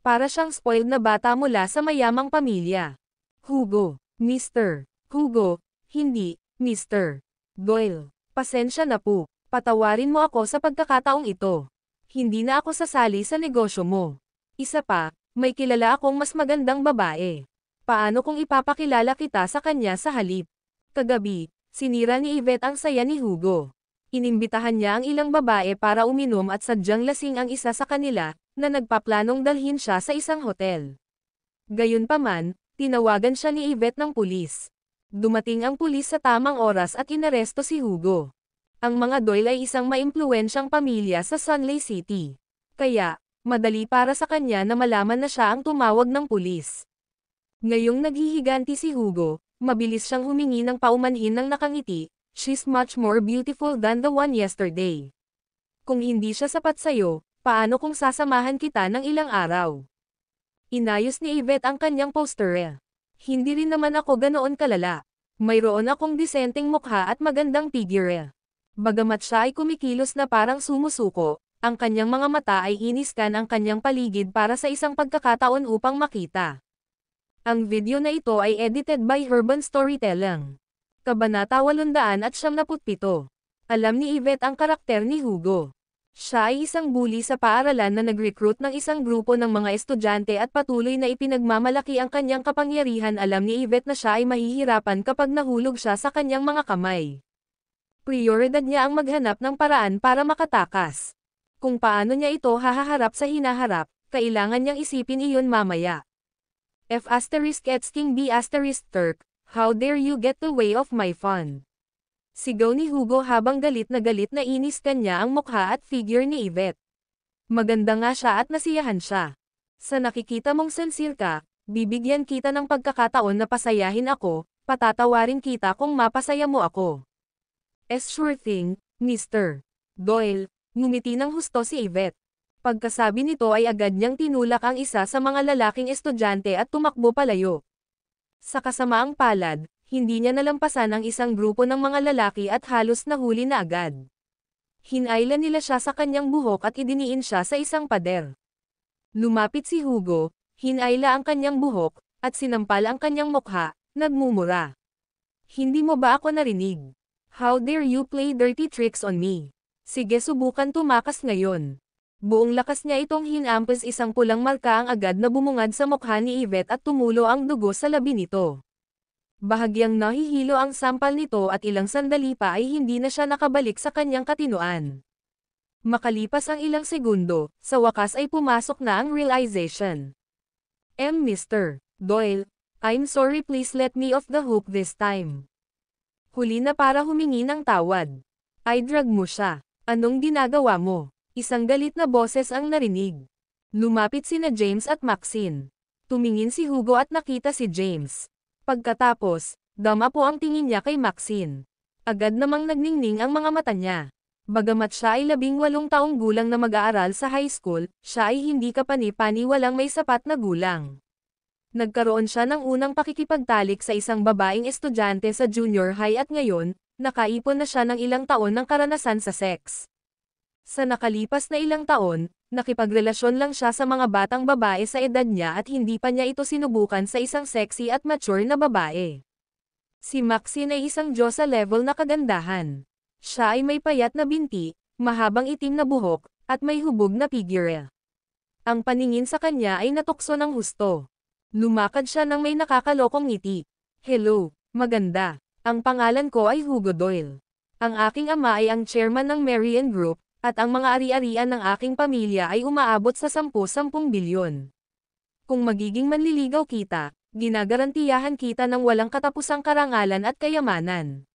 Para siyang spoiled na bata mula sa mayamang pamilya. Hugo. Mr. Hugo. Hindi, Mr. Doyle. Pasensya na po. Patawarin mo ako sa pagkakataong ito. Hindi na ako sasali sa negosyo mo. Isa pa, may kilala akong mas magandang babae. Paano kung ipapakilala kita sa kanya sa halip? Kagabi, sinira ni Yvette ang saya ni Hugo. Inimbitahan niya ang ilang babae para uminom at sadyang lasing ang isa sa kanila, na nagpaplanong dalhin siya sa isang hotel. Gayunpaman, tinawagan siya ni Yvette ng pulis. Dumating ang pulis sa tamang oras at inaresto si Hugo. Ang mga Doyle ay isang maimpluwensyang pamilya sa Sunley City. Kaya, madali para sa kanya na malaman na siya ang tumawag ng pulis. Ngayong naghihiganti si Hugo, mabilis siyang humingi ng paumanhin ng nakangiti, "She's much more beautiful than the one yesterday. Kung hindi siya sapat sa'yo, paano kung sasamahan kita ng ilang araw?" Inayos ni Yvette ang kanyang poster. "Hindi rin naman ako ganoon kalala. Mayroon akong disenteng mukha at magandang figure." Bagamat siya ay kumikilos na parang sumusuko, ang kanyang mga mata ay iniskan ang kanyang paligid para sa isang pagkakataon upang makita. Ang video na ito ay edited by Urban Storytelling. Kabanata 877. Alam ni Yvette ang karakter ni Hugo. Siya ay isang bully sa paaralan na nag-recruit ng isang grupo ng mga estudyante at patuloy na ipinagmamalaki ang kanyang kapangyarihan. Alam ni Yvette na siya ay mahihirapan kapag nahulog siya sa kanyang mga kamay. Prioridad niya ang maghanap ng paraan para makatakas. Kung paano niya ito hahaharap sa hinaharap, kailangan niyang isipin iyon mamaya. F***King B** Turk, how dare you get the way of my fun? Sigaw ni Hugo habang galit na inis kanya ang mukha at figure ni Yvette. Maganda nga siya at nasiyahan siya. Sa nakikita mong sincere ka, bibigyan kita ng pagkakataon na pasayahin ako, patatawarin kita kung mapasaya mo ako. Sure thing, Mr. Doyle, ngumiti ng husto si Yvette. Pagkasabi nito ay agad niyang tinulak ang isa sa mga lalaking estudyante at tumakbo palayo. Sa kasamaang palad, hindi niya nalampasan ang isang grupo ng mga lalaki at halos nahuli na agad. Hinayla nila siya sa kanyang buhok at idiniin siya sa isang pader. Lumapit si Hugo, hinayla ang kanyang buhok, at sinampal ang kanyang mukha, nagmumura. "Hindi mo ba ako narinig? How dare you play dirty tricks on me? Sige, subukan tumakas ngayon." Buong lakas niya itong hinampas, isang pulang marka ang agad na bumungad sa mukha ni Yvette at tumulo ang dugo sa labi nito. Bahagyang nahihilo ang sampal nito at ilang sandali pa ay hindi na siya nakabalik sa kanyang katinoan. Makalipas ang ilang segundo, sa wakas ay pumasok na ang realization. Mr. Doyle, I'm sorry, please let me off the hook this time." Huli na para humingi ng tawad. "Ay, drag mo siya. Anong ginagawa mo?" Isang galit na boses ang narinig. Lumapit sina James at Maxine. Tumingin si Hugo at nakita si James. Pagkatapos, dama po ang tingin niya kay Maxine. Agad namang nagningning ang mga mata niya. Bagamat siya ay 18 taong gulang na mag-aaral sa high school, siya ay hindi kapani-pani walang may sapat na gulang. Nagkaroon siya ng unang pakikipagtalik sa isang babaeng estudyante sa junior high at ngayon, nakaipon na siya ng ilang taon ng karanasan sa sex. Sa nakalipas na ilang taon, nakipagrelasyon lang siya sa mga batang babae sa edad niya at hindi pa niya ito sinubukan sa isang sexy at mature na babae. Si Maxine ay isang diyosa level na kagandahan. Siya ay may payat na binti, mahabang itim na buhok, at may hubog na figure. Ang paningin sa kanya ay natukso ng husto. Lumakad siya ng may nakakalokong ngiti. "Hello, maganda. Ang pangalan ko ay Hugo Doyle. Ang aking ama ay ang chairman ng Marian Group, at ang mga ari-arian ng aking pamilya ay umaabot sa 10 bilyon. Kung magiging manliligaw kita, ginagarantiyahan kita ng walang katapusang karangalan at kayamanan."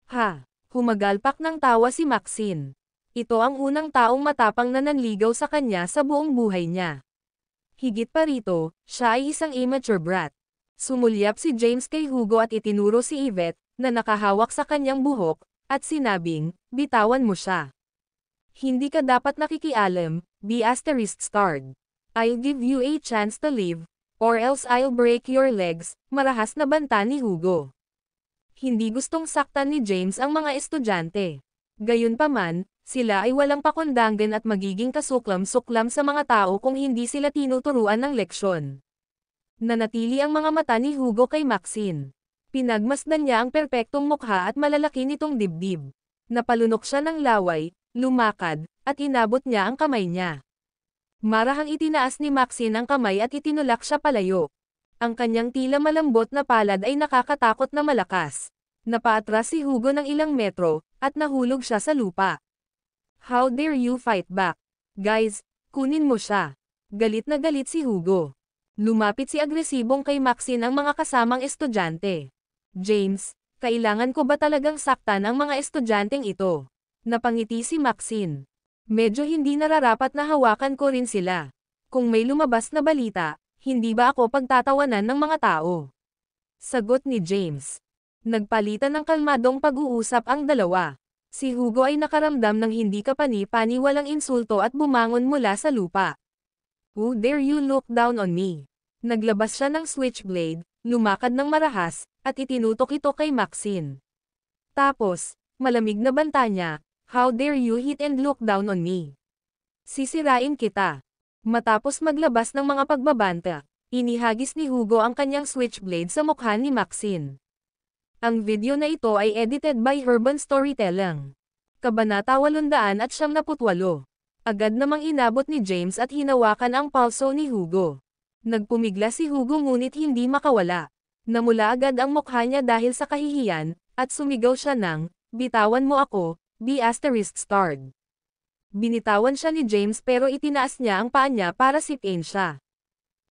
Ha! Humagalpak ng tawa si Maxine. Ito ang unang taong matapang na nanligaw sa kanya sa buong buhay niya. Higit pa rito, siya ay isang immature brat. Sumulyap si James kay Hugo at itinuro si Yvette, na nakahawak sa kanyang buhok, at sinabing, "Bitawan mo siya. Hindi ka dapat nakikialam, B** starred. I'll give you a chance to live, or else I'll break your legs, marahas na banta ni Hugo. Hindi gustong saktan ni James ang mga estudyante. Gayunpaman, sila ay walang pakundangan at magiging kasuklam-suklam sa mga tao kung hindi sila tinuturuan ng leksyon. Nanatili ang mga mata ni Hugo kay Maxine. Pinagmasdan niya ang perpektong mukha at malalaki nitong dibdib. Napalunok siya ng laway, lumakad, at inabot niya ang kamay niya. Marahang itinaas ni Maxine ang kamay at itinulak siya palayo. Ang kanyang tila malambot na palad ay nakakatakot na malakas. Napaatras si Hugo ng ilang metro, at nahulog siya sa lupa. How dare you fight back? Guys, kunin mo siya. Galit na galit si Hugo. Lumapit si agresibong kay Maxine ang mga kasamang estudyante. James, kailangan ko ba talagang saktan ang mga estudyanteng ito? Napangiti si Maxine. Medyo hindi nararapat na hawakan ko rin sila. Kung may lumabas na balita, hindi ba ako pagtatawanan ng mga tao? Sagot ni James. Nagpalitan ng kalmadong pag-uusap ang dalawa. Si Hugo ay nakaramdam ng hindi kapani-paniwalang insulto at bumangon mula sa lupa. Who dare you look down on me? Naglabas siya ng switchblade, lumakad ng marahas, at itinutok ito kay Maxine. Tapos, malamig na banta niya, how dare you hit and look down on me? Sisirain kita. Matapos maglabas ng mga pagbabanta, inihagis ni Hugo ang kanyang switchblade sa mukha ni Maxine. Ang video na ito ay edited by Urban Storytelling. Kabanata 878. Agad namang inabot ni James at hinawakan ang palso ni Hugo. Nagpumigla si Hugo ngunit hindi makawala. Namula agad ang mukha niya dahil sa kahihiyan, at sumigaw siya ng, "Bitawan mo ako, B** starred. Binitawan siya ni James pero itinaas niya ang paa niya para sipin siya.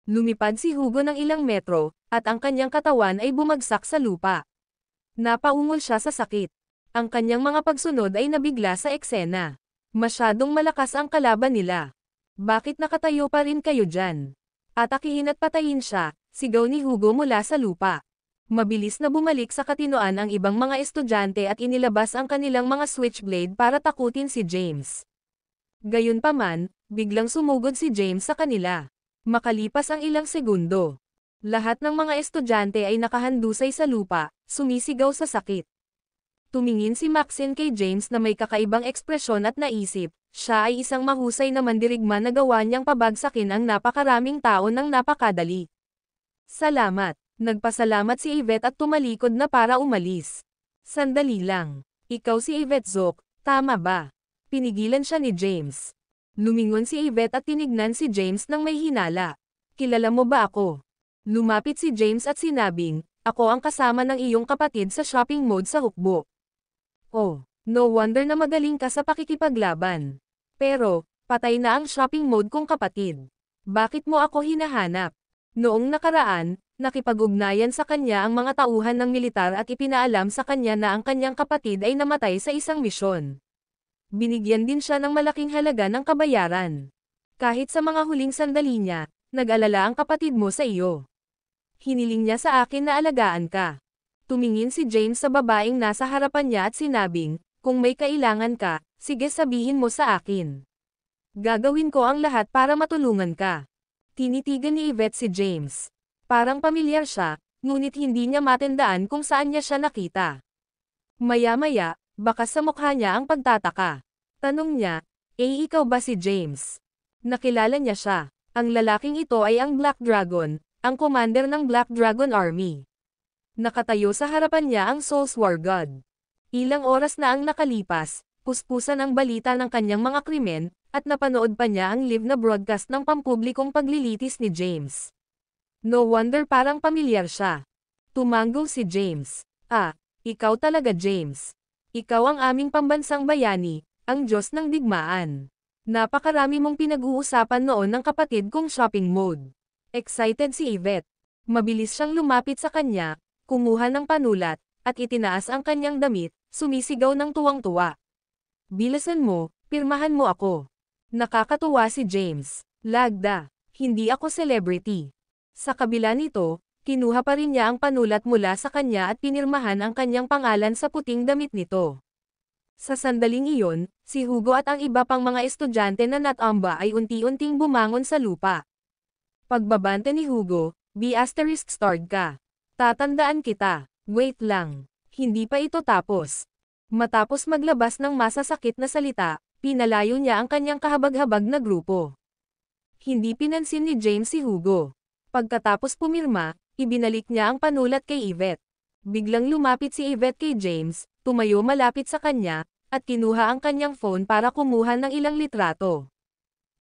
Lumipad si Hugo ng ilang metro, at ang kanyang katawan ay bumagsak sa lupa. Napaungol siya sa sakit. Ang kanyang mga pagsunod ay nabigla sa eksena. Masyadong malakas ang kalaban nila. Bakit nakatayo pa rin kayo dyan? Atakihin at patayin siya, sigaw ni Hugo mula sa lupa. Mabilis na bumalik sa katinoan ang ibang mga estudyante at inilabas ang kanilang mga switchblade para takutin si James. Gayunpaman, biglang sumugod si James sa kanila. Makalipas ang ilang segundo, lahat ng mga estudyante ay nakahandusay sa lupa, sumisigaw sa sakit. Tumingin si Maxine kay James na may kakaibang ekspresyon at naisip, siya ay isang mahusay na mandirigma na gawa niyang pabagsakin ang napakaraming tao ng napakadali. Salamat. Nagpasalamat si Yvette at tumalikod na para umalis. Sandali lang. Ikaw si Yvette Zook, tama ba? Pinigilan siya ni James. Lumingon si Yvette at tinignan si James nang may hinala. Kilala mo ba ako? Lumapit si James at sinabing, ako ang kasama ng iyong kapatid sa shopping mode sa hukbo. Oh, no wonder na magaling ka sa pakikipaglaban. Pero, patay na ang shopping mode kong kapatid. Bakit mo ako hinahanap? Noong nakaraan, nakipag-ugnayan sa kanya ang mga tauhan ng militar at ipinaalam sa kanya na ang kanyang kapatid ay namatay sa isang misyon. Binigyan din siya ng malaking halaga ng kabayaran. Kahit sa mga huling sandali niya, nag-alala ang kapatid mo sa iyo. Hiniling niya sa akin na alagaan ka. Tumingin si James sa babaeng nasa harapan niya at sinabing, kung may kailangan ka, sige sabihin mo sa akin. Gagawin ko ang lahat para matulungan ka. Tinitigan ni Yvette si James. Parang pamilyar siya, ngunit hindi niya matandaan kung saan niya siya nakita. Maya-maya, bakas sa mukha niya ang pagtataka. Tanong niya, ikaw ba si James? Nakilala niya siya. Ang lalaking ito ay ang Black Dragon, ang commander ng Black Dragon Army. Nakatayo sa harapan niya ang Soulswar God. Ilang oras na ang nakalipas, puspusan ang balita ng kanyang mga krimen, at napanood pa niya ang live na broadcast ng pampublikong paglilitis ni James. No wonder parang pamilyar siya. Tumango si James. Ikaw talaga James. Ikaw ang aming pambansang bayani, ang Diyos ng digmaan. Napakarami mong pinag-uusapan noon ng kapatid kong shopping mode. Excited si Yvette. Mabilis siyang lumapit sa kanya, kumuha ng panulat, at itinaas ang kanyang damit, sumisigaw ng tuwang-tuwa. Bilisan mo, pirmahan mo ako. Nakakatuwa si James. Lagda, hindi ako celebrity. Sa kabila nito, kinuha pa rin niya ang panulat mula sa kanya at pinirmahan ang kanyang pangalan sa puting damit nito. Sa sandaling iyon, si Hugo at ang iba pang mga estudyante na natamba ay unti-unting bumangon sa lupa. Pagbabante ni Hugo, B***starred ka. Tatandaan kita. Wait lang. Hindi pa ito tapos. Matapos maglabas ng masasakit na salita, pinalayo niya ang kanyang kahabag-habag na grupo. Hindi pinansin ni James si Hugo. Pagkatapos pumirma, ibinalik niya ang panulat kay Yvette. Biglang lumapit si Yvette kay James, tumayo malapit sa kanya, at kinuha ang kanyang phone para kumuha ng ilang litrato.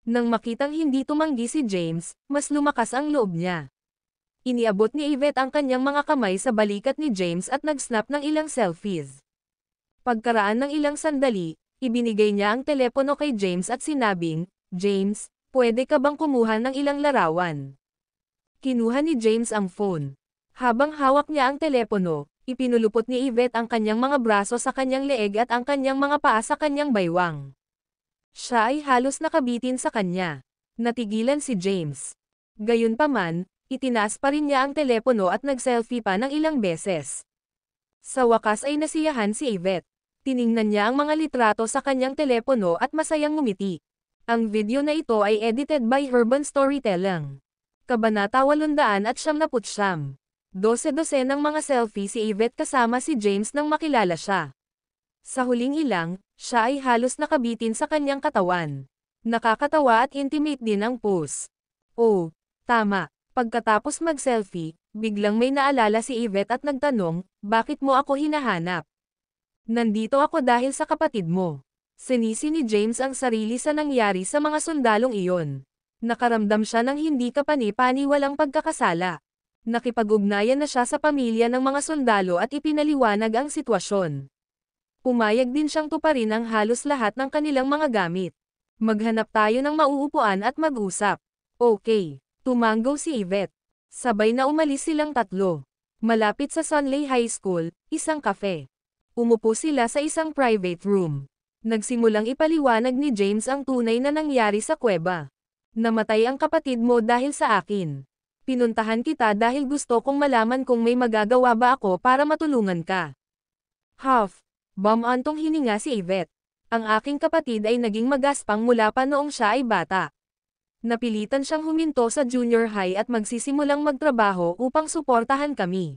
Nang makitang hindi tumanggi si James, mas lumakas ang loob niya. Iniabot ni Yvette ang kanyang mga kamay sa balikat ni James at nag-snap ng ilang selfies. Pagkaraan ng ilang sandali, ibinigay niya ang telepono kay James at sinabing, "James, pwede ka bang kumuha ng ilang larawan?" Kinuha ni James ang phone. Habang hawak niya ang telepono, ipinulupot ni Yvette ang kanyang mga braso sa kanyang leeg at ang kanyang mga paa sa kanyang baywang. Siya ay halos nakabitin sa kanya. Natigilan si James. Gayunpaman, itinaas pa rin niya ang telepono at nag-selfie pa ng ilang beses. Sa wakas ay nasiyahan si Yvette. Tiningnan niya ang mga litrato sa kanyang telepono at masayang ngumiti. Ang video na ito ay edited by Urban Storytelling. Kabanata 879. 12 ng mga selfie si Yvette kasama si James nang makilala siya. Sa huling ilang, siya ay halos nakabitin sa kanyang katawan. Nakakatawa at intimate din ang pose. Oh, tama. Pagkatapos mag-selfie, biglang may naalala si Yvette at nagtanong, "Bakit mo ako hinahanap?" "Nandito ako dahil sa kapatid mo." Sinisi ni James ang sarili sa nangyari sa mga sundalong iyon. Nakaramdam siya ng hindi kapani-paniwalang pagkakasala. Nakipag-ugnayan na siya sa pamilya ng mga sundalo at ipinaliwanag ang sitwasyon. Pumayag din siyang tuparin ang halos lahat ng kanilang mga gamit. "Maghanap tayo ng mauupuan at mag-usap." "Okay." Tumanggo si Yvette. Sabay na umalis silang tatlo. Malapit sa Sunley High School, isang cafe. Umupo sila sa isang private room. Nagsimulang ipaliwanag ni James ang tunay na nangyari sa kuweba. "Namatay ang kapatid mo dahil sa akin. Pinuntahan kita dahil gusto kong malaman kung may magagawa ba ako para matulungan ka." Huff. Bumantong hininga si Yvette. "Ang aking kapatid ay naging magaspang mula pa noong siya ay bata. Napilitan siyang huminto sa junior high at magsisimulang magtrabaho upang suportahan kami.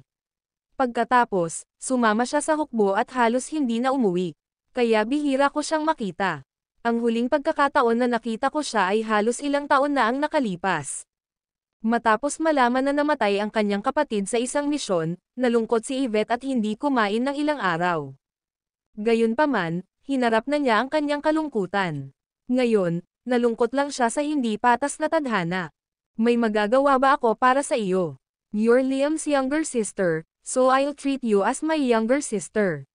Pagkatapos, sumama siya sa hukbo at halos hindi na umuwi. Kaya bihira ko siyang makita. Ang huling pagkakataon na nakita ko siya ay halos ilang taon na ang nakalipas." Matapos malaman na namatay ang kanyang kapatid sa isang misyon, nalungkot si Yvette at hindi kumain ng ilang araw. Gayunpaman, hinarap na niya ang kanyang kalungkutan. Ngayon, nalungkot lang siya sa hindi patas na tadhana. "May magagawa ba ako para sa iyo? You're Liam's younger sister, so I'll treat you as my younger sister.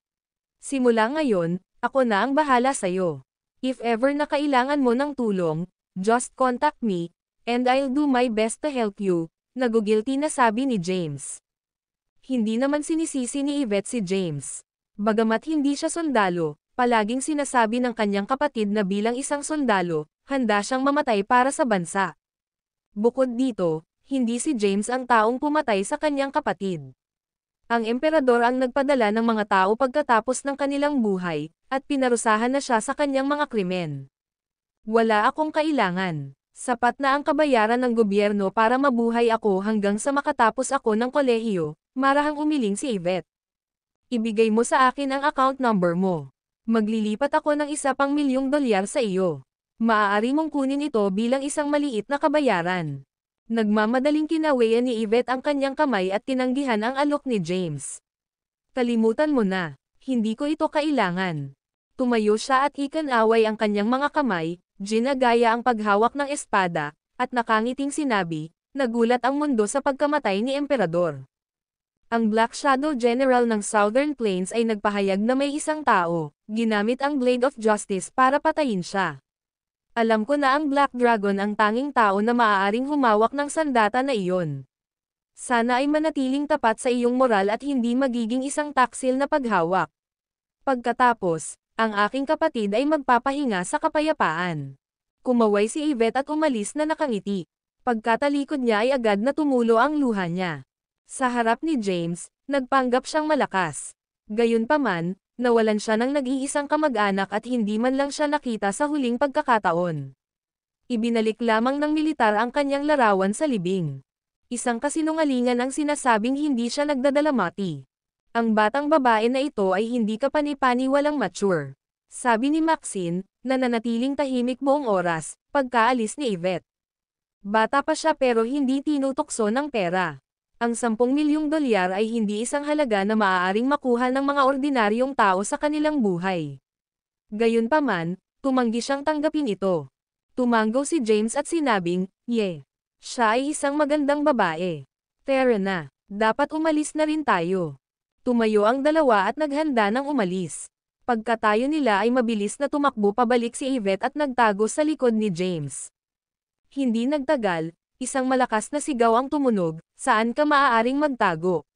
Simula ngayon, ako na ang bahala sa'yo. If ever na kailangan mo ng tulong, just contact me, and I'll do my best to help you," nagugilty na sabi ni James. Hindi naman sinisisi ni Yvette si James. Bagamat hindi siya sundalo, palaging sinasabi ng kanyang kapatid na bilang isang sundalo, handa siyang mamatay para sa bansa. Bukod dito, hindi si James ang taong pumatay sa kanyang kapatid. Ang emperador ang nagpadala ng mga tao pagkatapos ng kanilang buhay, at pinarusahan na siya sa kanyang mga krimen. "Wala akong kailangan. Sapat na ang kabayaran ng gobyerno para mabuhay ako hanggang sa makatapos ako ng kolehiyo," marahang umiling si Yvette. "Ibigay mo sa akin ang account number mo. Maglilipat ako ng $1,000,000 sa iyo. Maaari mong kunin ito bilang isang maliit na kabayaran." Nagmamadaling kinawayan ni Yvette ang kanyang kamay at tinanggihan ang alok ni James. "Kalimutan mo na. Hindi ko ito kailangan." Tumayo siya at ikanaway ang kanyang mga kamay, ginagaya ang paghawak ng espada, at nakangiting sinabi, "Nagulat ang mundo sa pagkamatay ni Emperador." Ang Black Shadow General ng Southern Plains ay nagpahayag na may isang tao, ginamit ang Blade of Justice para patayin siya. "Alam ko na ang Black Dragon ang tanging tao na maaaring humawak ng sandata na iyon. Sana ay manatiling tapat sa iyong moral at hindi magiging isang taksil na paghawak. Pagkatapos, ang aking kapatid ay magpapahinga sa kapayapaan." Kumaway si Yvette at umalis na nakangiti. Pagkatalikod niya ay agad na tumulo ang luha niya. Sa harap ni James, nagpanggap siyang malakas. Gayunpaman, Nawalan siya ng nag-iisang kamag-anak at hindi man lang siya nakita sa huling pagkakataon. Ibinalik lamang ng militar ang kanyang larawan sa libing. Isang kasinungalingan ang sinasabing hindi siya nagdadalamati. Ang batang babae na ito ay hindi kapani-paniwalang mature. Sabi ni Maxine, na nanatiling tahimik buong oras, pagkaalis ni Yvette. Bata pa siya pero hindi tinutokso ng pera. Ang 10 milyong dolyar ay hindi isang halaga na maaaring makuha ng mga ordinaryong tao sa kanilang buhay. Gayunpaman, tumanggi siyang tanggapin ito. Tumango si James at sinabing, siya ay isang magandang babae. Tara na, dapat umalis na rin tayo. Tumayo ang dalawa at naghanda ng umalis. Pagkatayo nila ay mabilis na tumakbo pabalik si Yvette at nagtago sa likod ni James. Hindi nagtagal, isang malakas na sigaw ang tumunog, saan ka maaaring magtago?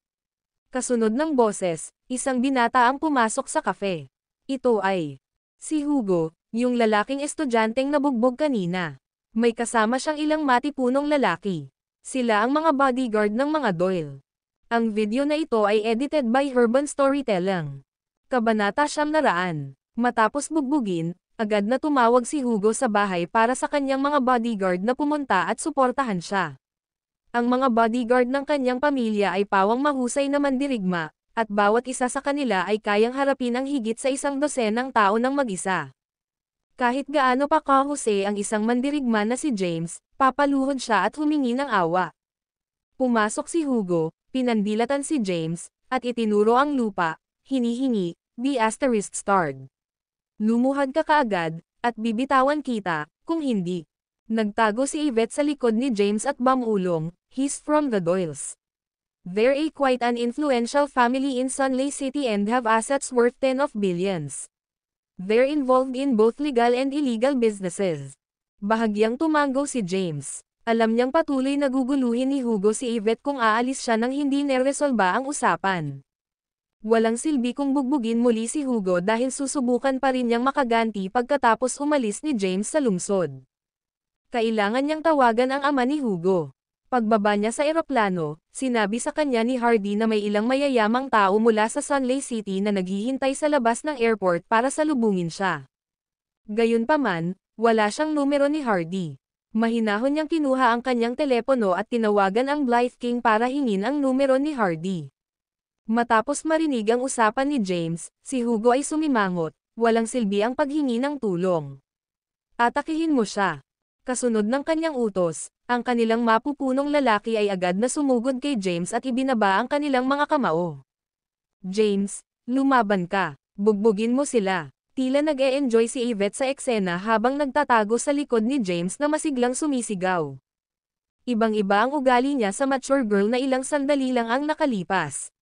Kasunod ng boses, isang binata ang pumasok sa kafe. Ito ay si Hugo, yung lalaking estudyanteng nabugbog kanina. May kasama siyang ilang matipunong lalaki. Sila ang mga bodyguard ng mga Doyle. Ang video na ito ay edited by Urban Storytelling. Kabanata 900. Matapos bugbugin, agad na tumawag si Hugo sa bahay para sa kanyang mga bodyguard na pumunta at suportahan siya. Ang mga bodyguard ng kanyang pamilya ay pawang mahusay na mandirigma, at bawat isa sa kanila ay kayang harapin ang higit sa 100 tao ng mag-isa. Kahit gaano pa kahusay ang isang mandirigma na si James, papaluhod siya at humingi ng awa. Pumasok si Hugo, pinandilatan si James, at itinuro ang lupa, hinihingi, ****. Lumuhad ka kaagad, at bibitawan kita, kung hindi. Nagtago si Yvette sa likod ni James at bamulong, he's from the Doyles. They're quite an influential family in Sunley City and have assets worth 10 of billions. They're involved in both legal and illegal businesses. Bahagyang tumango si James. Alam niyang patuloy na guguluhin ni Hugo si Yvette kung aalis siya nang hindi neresolba ang usapan. Walang silbi kung bugbugin muli si Hugo dahil susubukan pa rin niyang makaganti pagkatapos umalis ni James sa lungsod. Kailangan niyang tawagan ang ama ni Hugo. Pagbaba niya sa eroplano, sinabi sa kanya ni Hardy na may ilang mayayamang tao mula sa Sunley City na naghihintay sa labas ng airport para salubungin siya. Gayunpaman, wala siyang numero ni Hardy. Mahinahon niyang kinuha ang kanyang telepono at tinawagan ang Blythe King para hingin ang numero ni Hardy. Matapos marinig ang usapan ni James, si Hugo ay sumimangot, walang silbi ang paghingi ng tulong. Atakihin mo siya. Kasunod ng kanyang utos, ang kanilang mapupunong lalaki ay agad na sumugod kay James at ibinaba ang kanilang mga kamao. James, lumaban ka, bugbugin mo sila. Tila nag-e-enjoy si Yvette sa eksena habang nagtatago sa likod ni James na masiglang sumisigaw. Ibang-iba ang ugali niya sa mature girl na ilang sandali lang ang nakalipas.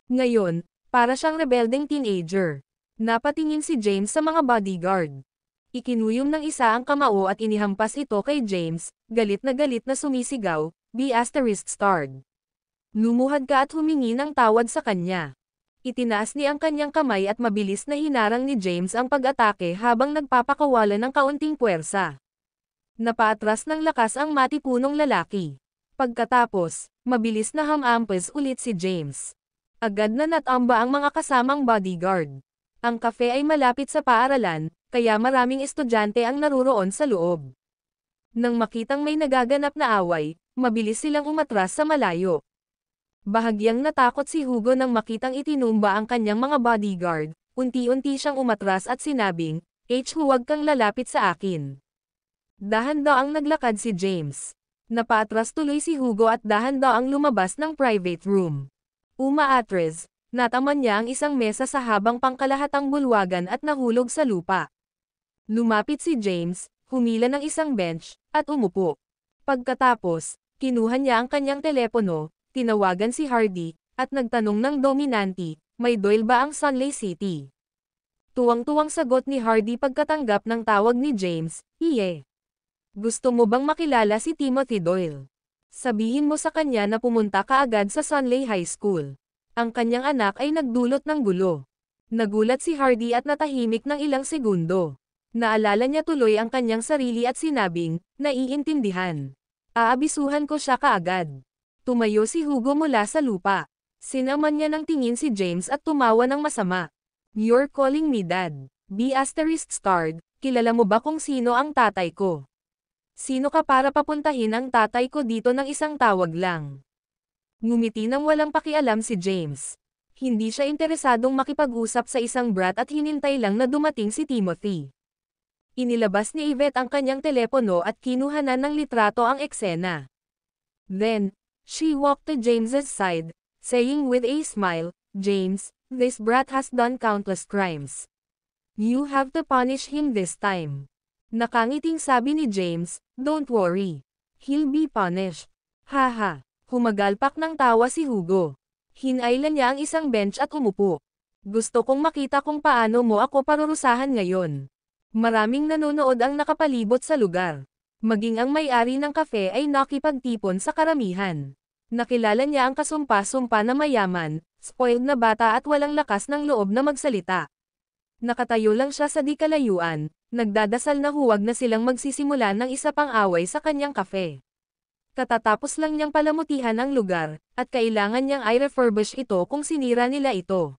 Ngayon, para siyang rebeldeng teenager. Napatingin si James sa mga bodyguard. Ikinuyom ng isa ang kamao at inihampas ito kay James, galit na sumisigaw, *****. Lumuhad ka at humingi ng tawad sa kanya. Itinaas niya ang kanyang kamay at mabilis na hinarang ni James ang pag-atake habang nagpapakawala ng kaunting puwersa. Napaatras ng lakas ang matipunong lalaki. Pagkatapos, mabilis na hamampas ulit si James. Agad na natamba ang mga kasamang bodyguard. Ang kafe ay malapit sa paaralan, kaya maraming estudyante ang naruroon sa loob. Nang makitang may nagaganap na away, mabilis silang umatras sa malayo. Bahagyang natakot si Hugo nang makitang itinumba ang kanyang mga bodyguard, unti-unti siyang umatras at sinabing, huwag kang lalapit sa akin. Dahan-daang naglakad si James. Napaatras tuloy si Hugo at dahan-daang lumabas ng private room. Umaatras, nataman niya ang isang mesa sa habang pangkalahatang bulwagan at nahulog sa lupa. Lumapit si James, humila ng isang bench, at umupo. Pagkatapos, kinuha niya ang kanyang telepono, tinawagan si Hardy, at nagtanong ng dominante, may Doyle ba ang Sunley City? Tuwang-tuwang sagot ni Hardy pagkatanggap ng tawag ni James, iye. Gusto mo bang makilala si Timothy Doyle? Sabihin mo sa kanya na pumunta ka agad sa Sunley High School. Ang kanyang anak ay nagdulot ng gulo. Nagulat si Hardy at natahimik ng ilang segundo. Naalala niya tuloy ang kanyang sarili at sinabing, naiintindihan. Aabisuhan ko siya kaagad. Tumayo si Hugo mula sa lupa. Sinaman niya ng tingin si James at tumawa ng masama. You're calling me dad. B****, kilala mo ba kung sino ang tatay ko? Sino ka para papuntahin ang tatay ko dito ng isang tawag lang? Ngumiti nang walang pakialam si James. Hindi siya interesadong makipag-usap sa isang brat at hinintay lang na dumating si Timothy. Inilabas ni Yvette ang kanyang telepono at kinuhanan ng litrato ang eksena. Then, she walked to James's side, saying with a smile, "James, this brat has done countless crimes. You have to punish him this time." Nakangiting sabi ni James, "Don't worry. He'll be punished." Haha. Humagalpak ng tawa si Hugo. Hinailan niya ang isang bench at umupo. Gusto kong makita kung paano mo ako parurusahan ngayon. Maraming nanonood ang nakapalibot sa lugar. Maging ang may-ari ng kafe ay nakipagtipon sa karamihan. Nakilala niya ang kasumpa-sumpa na mayaman, spoiled na bata at walang lakas ng loob na magsalita. Nakatayo lang siya sa di kalayuan, nagdadasal na huwag na silang magsisimula ng isa pang away sa kanyang kafe. Katatapos lang niyang palamutihan ang lugar, at kailangan niyang i-refurbish ito kung sinira nila ito.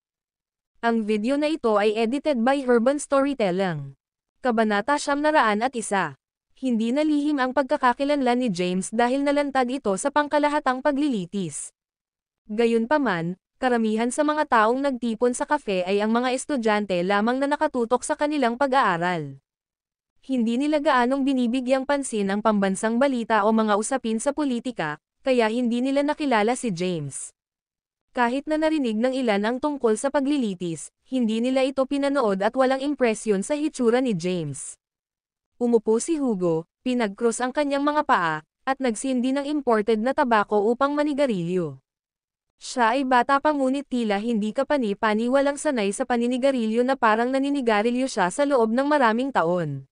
Ang video na ito ay edited by Urban Storytelling. Kabanata 901. Hindi nalihim ang pagkakakilanlan ni James dahil nalantad ito sa pangkalahatang paglilitis. Gayunpaman, karamihan sa mga taong nagtipon sa kafe ay ang mga estudyante lamang na nakatutok sa kanilang pag-aaral. Hindi nila gaanong binibigyang pansin ang pambansang balita o mga usapin sa politika, kaya hindi nila nakilala si James. Kahit na narinig ng ilan ang tungkol sa paglilitis, hindi nila ito pinanood at walang impresyon sa hitsura ni James. Umupo si Hugo, pinag-cross ang kanyang mga paa, at nagsindi ng imported na tabako upang manigarilyo. Siya ay bata pa ngunit tila hindi kapani-pani walang sanay sa paninigarilyo na parang naninigarilyo siya sa loob ng maraming taon.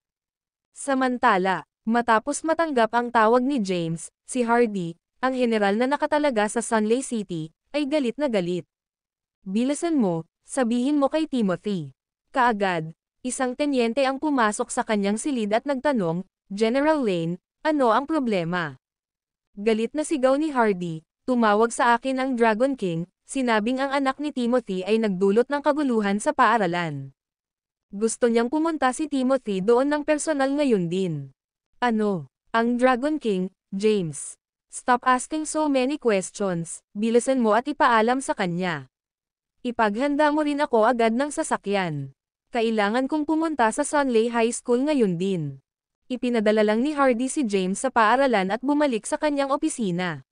Samantala, matapos matanggap ang tawag ni James, si Hardy, ang general na nakatalaga sa Sunley City, ay galit na galit. "Bilisan mo, sabihin mo kay Timothy." Kaagad, isang tenyente ang pumasok sa kanyang silid at nagtanong, "General Lane, ano ang problema?" Galit na sigaw ni Hardy, "Tumawag sa akin ang Dragon King, sinabing ang anak ni Timothy ay nagdulot ng kaguluhan sa paaralan. Gusto niyang pumunta si Timothy doon ng personal ngayon din." "Ano? Ang Dragon King, James? Stop asking so many questions, bilisan mo at ipaalam sa kanya. Ipaghanda mo rin ako agad ng sasakyan. Kailangan kong pumunta sa Sunley High School ngayon din." Ipinadala lang ni Hardy si James sa paaralan at bumalik sa kanyang opisina.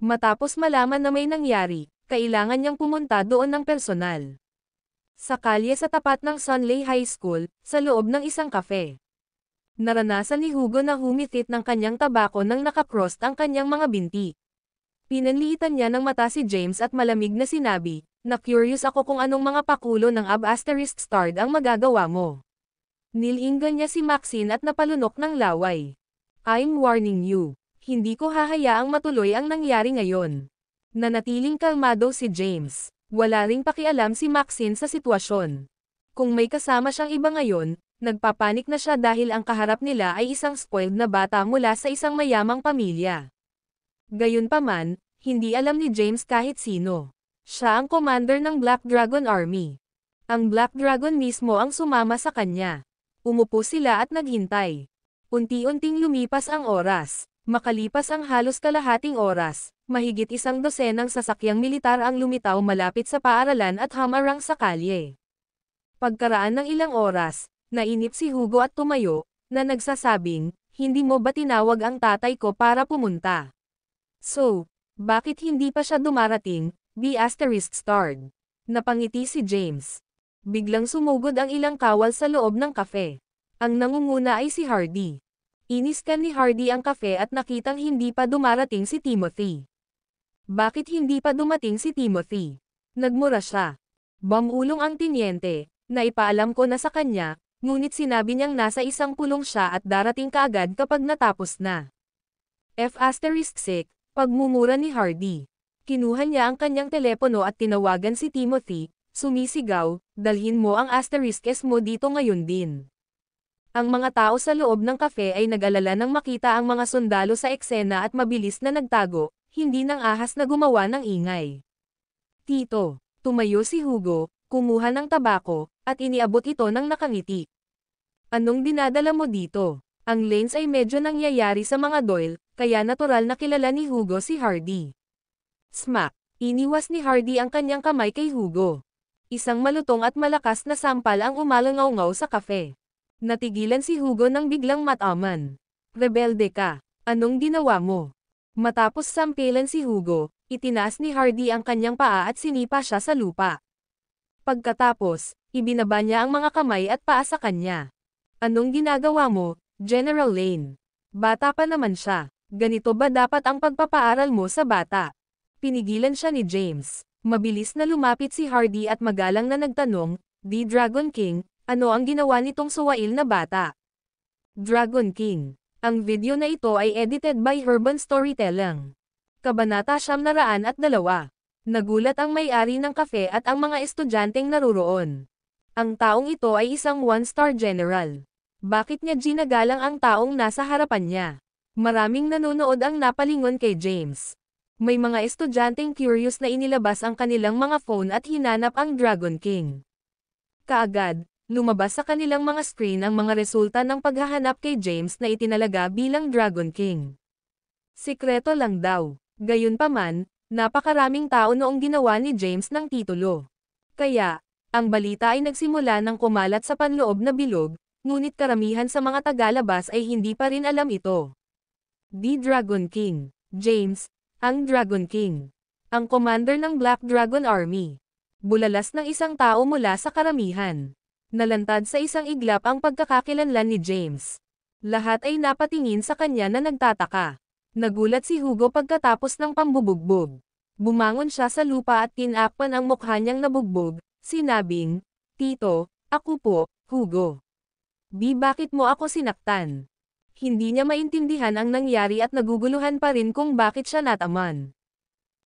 Matapos malaman na may nangyari, kailangan niyang pumunta doon ng personal. Sa kalye sa tapat ng Sunley High School, sa loob ng isang kafe. Naranasan ni Hugo na humitit ng kanyang tabako nang nakakrost ang kanyang mga binti. Pinanliitan niya ng mata si James at malamig na sinabi, "Na-curious ako kung anong mga pakulo ng ***** ang magagawa mo." Nilinggan niya si Maxine at napalunok ng laway. "I'm warning you. Hindi ko hahayaang matuloy ang nangyari ngayon." Nanatiling kalmado si James. Wala ring pakialam si Maxine sa sitwasyon. Kung may kasama siyang iba ngayon, nagpapanik na siya dahil ang kaharap nila ay isang spoiled na bata mula sa isang mayamang pamilya. Gayunpaman, hindi alam ni James kahit sino. Siya ang commander ng Black Dragon Army. Ang Black Dragon mismo ang sumama sa kanya. Umupo sila at naghintay. Unti-unting lumipas ang oras. Makalipas ang halos kalahating oras, mahigit 12 sasakyang militar ang lumitaw malapit sa paaralan at hamarang sa kalye. Pagkaraan ng ilang oras, nainip si Hugo at tumayo, na nagsasabing, "Hindi mo ba tinawag ang tatay ko para pumunta? So, bakit hindi pa siya dumarating?" B*****. Napangiti si James. Biglang sumugod ang ilang kawal sa loob ng kafe. Ang nangunguna ay si Hardy. Iniskan ni Hardy ang kafe at nakitang hindi pa dumarating si Timothy. "Bakit hindi pa dumating si Timothy?" Nagmura siya. Bamulong ang tinyente, "Naipaalam ko na sa kanya, ngunit sinabi niyang nasa isang pulong siya at darating kaagad kapag natapos na." Pagmumura ni Hardy. Kinuha niya ang kanyang telepono at tinawagan si Timothy, sumisigaw, "Dalhin mo ang ***s mo dito ngayon din." Ang mga tao sa loob ng kafe ay nag-alala nang makita ang mga sundalo sa eksena at mabilis na nagtago, hindi nang ahas na gumawa ng ingay. "Tito." Tumayo si Hugo, kumuha ng tabako, at iniabot ito ng nakangiti. Anong dinadala mo dito? Ang lens ay medyo nangyayari sa mga Doyle, kaya natural na kilala ni Hugo si Hardy. Smack! Iniwas ni Hardy ang kanyang kamay kay Hugo. Isang malutong at malakas na sampal ang umalangaw-ngaw sa kafe. Natigilan si Hugo nang biglang mataman. Rebelde ka. Anong ginawa mo? Matapos sampilan si Hugo, itinaas ni Hardy ang kanyang paa at sinipa siya sa lupa. Pagkatapos, ibinaba niya ang mga kamay at paa sa kanya. Anong ginagawa mo, General Lane? Bata pa naman siya. Ganito ba dapat ang pagpapaaral mo sa bata? Pinigilan siya ni James. Mabilis na lumapit si Hardy at magalang na nagtanong, "The Dragon King, ano ang ginawa nitong suwail na bata?" Dragon King. Ang video na ito ay edited by Urban Storytelling. Kabanata 902. Nagulat ang may-ari ng kafe at ang mga estudyanteng naruroon. Ang taong ito ay isang one-star general. Bakit niya ginagalang ang taong nasa harapan niya? Maraming nanonood ang napalingon kay James. May mga estudyanteng curious na inilabas ang kanilang mga phone at hinanap ang Dragon King. Kaagad, lumabas sa kanilang mga screen ang mga resulta ng paghahanap kay James na itinalaga bilang Dragon King. Sikreto lang daw. Gayunpaman, napakaraming tao noong ginawa ni James ng titulo. Kaya, ang balita ay nagsimula ng kumalat sa panloob na bilog, ngunit karamihan sa mga tagalabas ay hindi pa rin alam ito. The Dragon King. James, ang Dragon King. Ang commander ng Black Dragon Army. Bulalas ng isang tao mula sa karamihan. Nalantad sa isang iglap ang pagkakakilanlan ni James. Lahat ay napatingin sa kanya na nagtataka. Nagulat si Hugo pagkatapos ng pambubugbog. Bumangon siya sa lupa at tinakpan ang mukha niyang nabugbog, sinabing, "Tito, ako po, Hugo. Bakit mo ako sinaktan?" Hindi niya maintindihan ang nangyari at naguguluhan pa rin kung bakit siya nataman.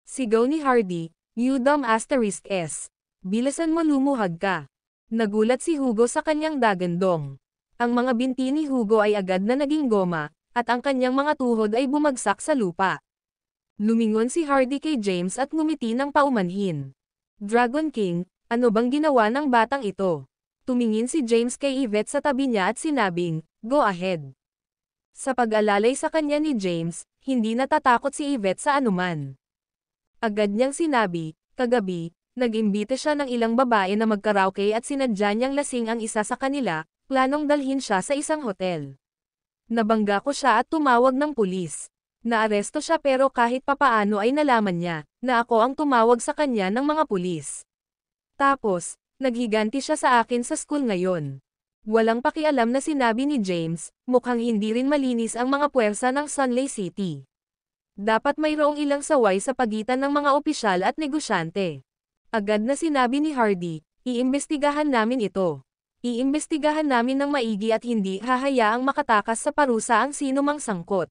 Sigaw ni Hardy, "You dumb asterisk S. Bilisan mo, lumuhag ka." Nagulat si Hugo sa kanyang dagandong. Ang mga binti ni Hugo ay agad na naging goma, at ang kanyang mga tuhod ay bumagsak sa lupa. Lumingon si Hardy kay James at ngumiti ng paumanhin. "Dragon King, ano bang ginawa ng batang ito?" Tumingin si James kay Yvette sa tabi niya at sinabing, "Go ahead." Sa pag-alalay sa kanya ni James, hindi natatakot si Yvette sa anuman. Agad niyang sinabi, "Kagabi, nag-imbita siya ng ilang babae na magkaraoke at sinadya niyang lasing ang isa sa kanila, planong dalhin siya sa isang hotel. Nabangga ko siya at tumawag ng pulis. Naaresto siya pero kahit papaano ay nalaman niya, na ako ang tumawag sa kanya ng mga pulis. Tapos, naghiganti siya sa akin sa school ngayon." Walang pakialam na sinabi ni James, mukhang hindi rin malinis ang mga puwersa ng Sunley City. Dapat mayroong ilang saway sa pagitan ng mga opisyal at negosyante. Agad na sinabi ni Hardy, "Iimbestigahan namin ito. Iimbestigahan namin ng maigi at hindi hahayaang makatakas sa parusa ang sinumang sangkot."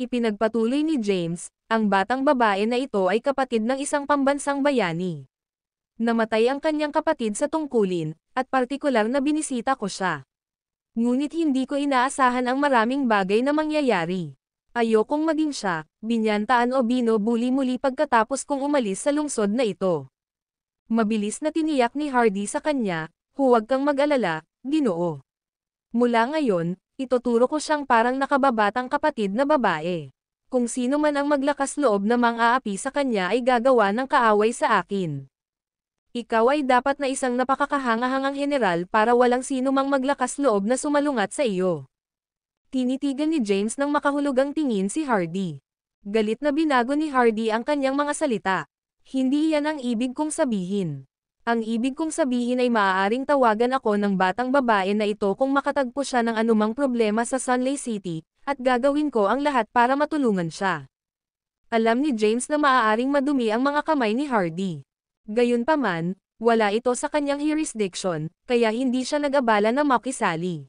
Ipinagpatuloy ni James, ang batang babae na ito ay kapatid ng isang pambansang bayani. Namatay ang kanyang kapatid sa tungkulin, at partikular na binisita ko siya. Ngunit hindi ko inaasahan ang maraming bagay na mangyayari. Ayokong maging siya, binyantaan o binubuli muli pagkatapos kong umalis sa lungsod na ito. Mabilis na tiniyak ni Hardy sa kanya, "Huwag kang mag-alala, Ginoo. Mula ngayon, ituturo ko siyang parang nakababatang kapatid na babae. Kung sino man ang maglakas loob na mang-aapi sa kanya ay gagawa ng kaaway sa akin. Ikaw ay dapat na isang napakakahangahangang general para walang sino mang maglakas loob na sumalungat sa iyo." Tinitigan ni James ng makahulugang tingin si Hardy. Galit na binago ni Hardy ang kanyang mga salita. "Hindi yan ang ibig kong sabihin. Ang ibig kong sabihin ay maaaring tawagan ako ng batang babae na ito kung makatagpo siya ng anumang problema sa Sunley City, at gagawin ko ang lahat para matulungan siya." Alam ni James na maaaring madumi ang mga kamay ni Hardy. Gayunpaman, wala ito sa kanyang jurisdiction, kaya hindi siya nag-abala na makisali.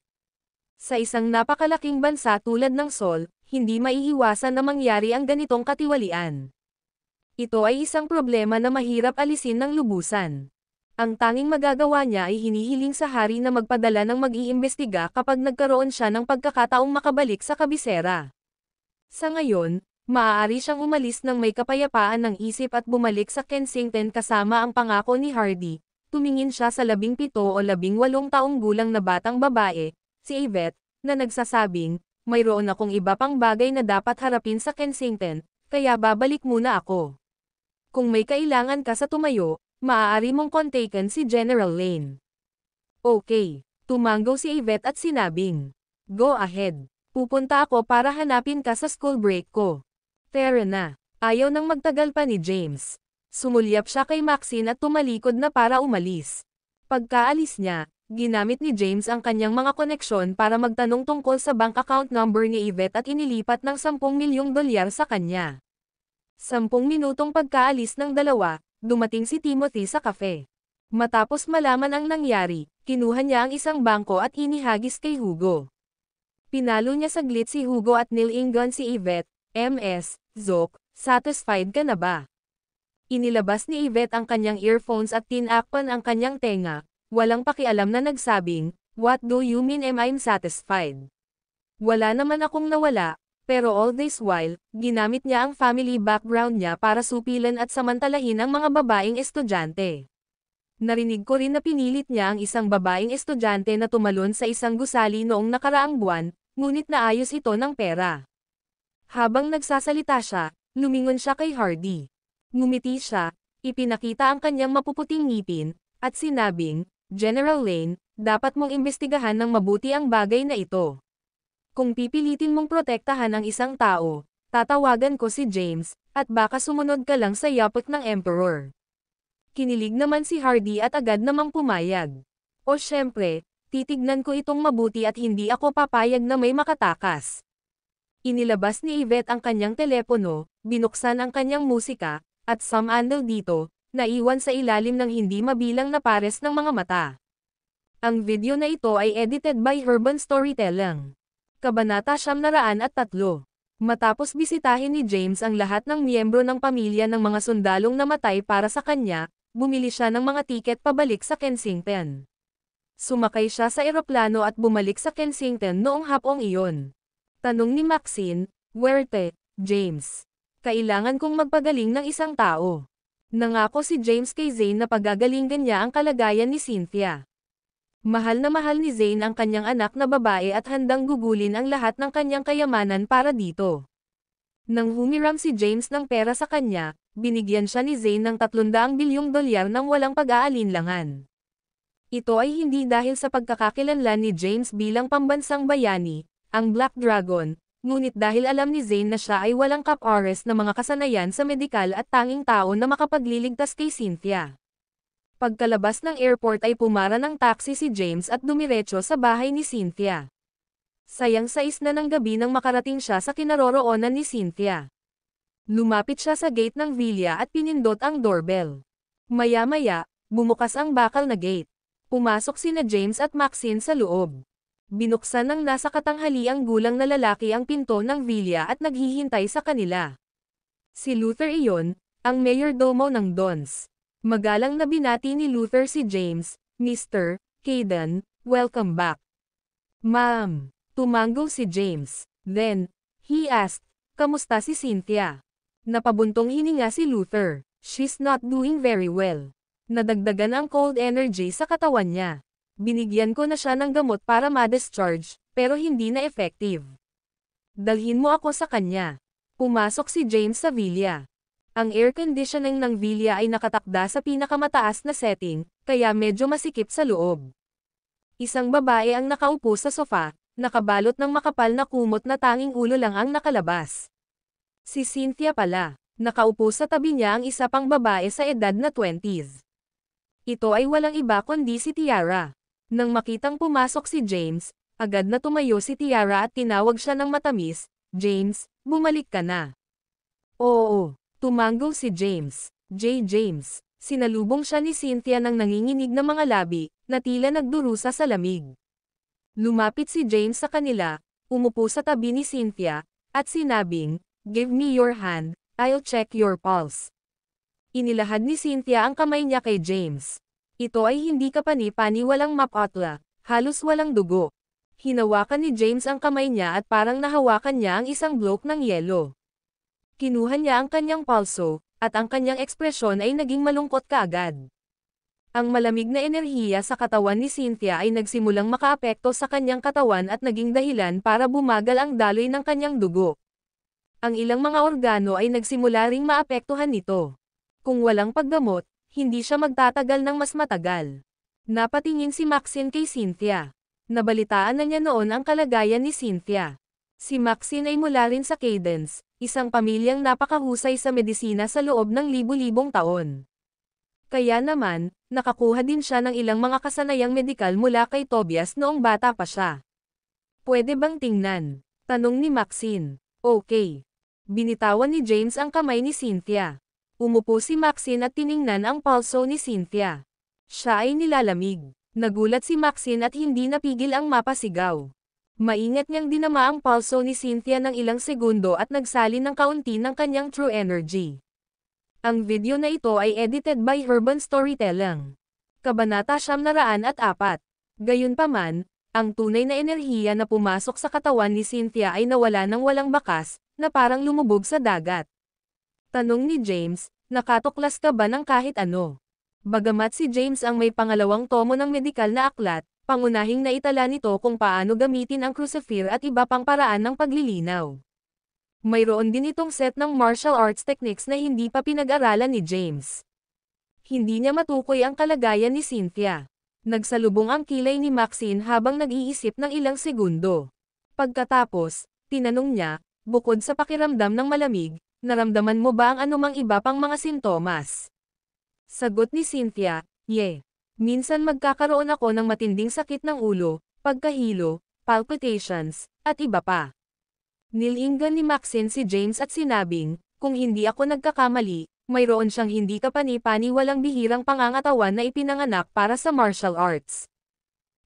Sa isang napakalaking bansa tulad ng Seoul, hindi maiiwasan na mangyari ang ganitong katiwalian. Ito ay isang problema na mahirap alisin ng lubusan. Ang tanging magagawa niya ay hinihiling sa hari na magpadala ng mag-iimbestiga kapag nagkaroon siya ng pagkakataong makabalik sa kabisera. Sa ngayon, maaari siyang umalis ng may kapayapaan ng isip at bumalik sa Kensington kasama ang pangako ni Hardy, tumingin siya sa 17 o 18 taong gulang na batang babae, si Yvette, na nagsasabing, mayroon akong iba pang bagay na dapat harapin sa Kensington, kaya babalik muna ako. Kung may kailangan ka sa tumayo, maaari mong kontakin si General Lane. Okay, tumango si Yvette at sinabing, go ahead. Pupunta ako para hanapin ka sa school break ko. Tara na. Ayaw nang magtagal pa ni James. Sumulyap siya kay Maxine at tumalikod na para umalis. Pagkaalis niya, ginamit ni James ang kanyang mga koneksyon para magtanong tungkol sa bank account number ni Yvette at inilipat ng 10 milyong dolyar sa kanya. 10 minutong pagkaalis ng dalawa, dumating si Timothy sa cafe. Matapos malaman ang nangyari, kinuha niya ang isang bangko at inihagis kay Hugo. Pinalo niya saglit si Hugo at nilingon si Yvette, MS, Zok, satisfied ka na ba? Inilabas ni Yvette ang kanyang earphones at tinakpan ang kanyang tenga, walang pakialam na nagsabing, what do you mean I'm satisfied? Wala naman akong nawala, pero all this while, ginamit niya ang family background niya para supilan at samantalahin ang mga babaeng estudyante. Narinig ko rin na pinilit niya ang isang babaeng estudyante na tumalon sa isang gusali noong nakaraang buwan, ngunit naayos ito ng pera. Habang nagsasalita siya, lumingon siya kay Hardy. Ngumiti siya, ipinakita ang kanyang mapuputing ngipin, at sinabing, General Lane, dapat mong imbestigahan ng mabuti ang bagay na ito. Kung pipilitin mong protektahan ang isang tao, tatawagan ko si James, at baka sumunod ka lang sa yapot ng Emperor. Kinilig naman si Hardy at agad namang pumayag. O syempre, titignan ko itong mabuti at hindi ako papayag na may makatakas. Inilabas ni Yvette ang kanyang telepono, binuksan ang kanyang musika, at some-andal dito, naiwan sa ilalim ng hindi mabilang na pares ng mga mata. Ang video na ito ay edited by Urban Storytelling. Kabanata 903. Matapos bisitahin ni James ang lahat ng miyembro ng pamilya ng mga sundalong namatay para sa kanya, bumili siya ng mga tiket pabalik sa Kensington. Sumakay siya sa eroplano at bumalik sa Kensington noong hapong iyon. Tanong ni Maxine, Werte, James. Kailangan kong magpagaling ng isang tao. Nangako si James kay Zane na pagagalingan niya ang kalagayan ni Cynthia. Mahal na mahal ni Zane ang kanyang anak na babae at handang gugulin ang lahat ng kanyang kayamanan para dito. Nang humiram si James ng pera sa kanya, binigyan siya ni Zane ng 300 bilyong dolyar nang walang pag-aalinlangan. Ito ay hindi dahil sa pagkakakilanlan ni James bilang pambansang bayani, ang Black Dragon, ngunit dahil alam ni Zane na siya ay walang kapores na mga kasanayan sa medikal at tanging tao na makapagliligtas kay Cynthia. Pagkalabas ng airport ay pumara ng taxi si James at dumiretso sa bahay ni Cynthia. Sayang 6 na ng gabi nang makarating siya sa kinaroroonan ni Cynthia. Lumapit siya sa gate ng villa at pinindot ang doorbell. Maya-maya, bumukas ang bakal na gate. Pumasok sina James at Maxine sa loob. Binuksan ng nasa katanghaliang gulang na lalaki ang pinto ng villa at naghihintay sa kanila. Si Luther iyon, ang mayordomo ng Dons. Magalang na binati ni Luther si James, Mr. Caden, welcome back. Ma'am, tumango si James. Then, he asked, kamusta si Cynthia? Napabuntong hininga si Luther. She's not doing very well. Nadagdagan ang cold energy sa katawan niya. Binigyan ko na siya ng gamot para ma-discharge, pero hindi na effective. Dalhin mo ako sa kanya. Pumasok si James sa villa. Ang air conditioning ng villa ay nakatakda sa pinakamataas na setting, kaya medyo masikip sa loob. Isang babae ang nakaupo sa sofa, nakabalot ng makapal na kumot na tanging ulo lang ang nakalabas. Si Cynthia pala, nakaupo sa tabi niya ang isa pang babae sa edad na 20s. Ito ay walang iba kundi si Tiara. Nang makitang pumasok si James, agad na tumayo si Tiara at tinawag siya ng matamis, James, bumalik ka na. Oo, tumango si James. James. Sinalubong siya ni Cynthia ng nanginginig na mga labi, na tila nagdurusa sa lamig. Lumapit si James sa kanila, umupo sa tabi ni Cynthia, at sinabing, give me your hand, I'll check your pulse. Inilahad ni Cynthia ang kamay niya kay James. Ito ay hindi kapani-pani walang mapatla, halos walang dugo. Hinawakan ni James ang kamay niya at parang nahawakan niya ang isang bloke ng yelo. Kinuha niya ang kanyang pulso, at ang kanyang ekspresyon ay naging malungkot kaagad. Ang malamig na enerhiya sa katawan ni Cynthia ay nagsimulang makaapekto sa kanyang katawan at naging dahilan para bumagal ang daloy ng kanyang dugo. Ang ilang mga organo ay nagsimula ring maapektuhan nito. Kung walang paggamot, hindi siya magtatagal ng mas matagal. Napatingin si Maxine kay Cynthia. Nabalitaan na niya noon ang kalagayan ni Cynthia. Si Maxine ay mula rin sa Cadence, isang pamilyang napakahusay sa medisina sa loob ng libu-libong taon. Kaya naman, nakakuha din siya ng ilang mga kasanayang medikal mula kay Tobias noong bata pa siya. Pwede bang tingnan? Tanong ni Maxine. Okay. Binitawan ni James ang kamay ni Cynthia. Umupo si Maxine at tiningnan ang pulso ni Cynthia. Siya ay nilalamig. Nagulat si Maxine at hindi napigil ang mapasigaw. Maingat niyang dinama ang pulso ni Cynthia ng ilang segundo at nagsalin ng kaunti ng kanyang true energy. Ang video na ito ay edited by Urban Storytelling. Kabanata 904. Gayunpaman, ang tunay na enerhiya na pumasok sa katawan ni Cynthia ay nawala ng walang bakas, na parang lumubog sa dagat. Tanong ni James, nakatuklas ka ba ng kahit ano? Bagamat si James ang may pangalawang tomo ng medikal na aklat, pangunahing naitala nito kung paano gamitin ang crucifer at iba pang paraan ng paglilinaw. Mayroon din itong set ng martial arts techniques na hindi pa pinag-aralan ni James. Hindi niya matukoy ang kalagayan ni Cynthia. Nagsalubong ang kilay ni Maxine habang nag-iisip ng ilang segundo. Pagkatapos, tinanong niya, bukod sa pakiramdam ng malamig, naramdaman mo ba ang anumang iba pang mga sintomas? Sagot ni Cynthia, minsan magkakaroon ako ng matinding sakit ng ulo, pagkahilo, palpitations, at iba pa. Nilingan ni Maxine si James at sinabing, kung hindi ako nagkakamali, mayroon siyang hindi kapani-paniwalang bihirang pangangatawan na ipinanganak para sa martial arts.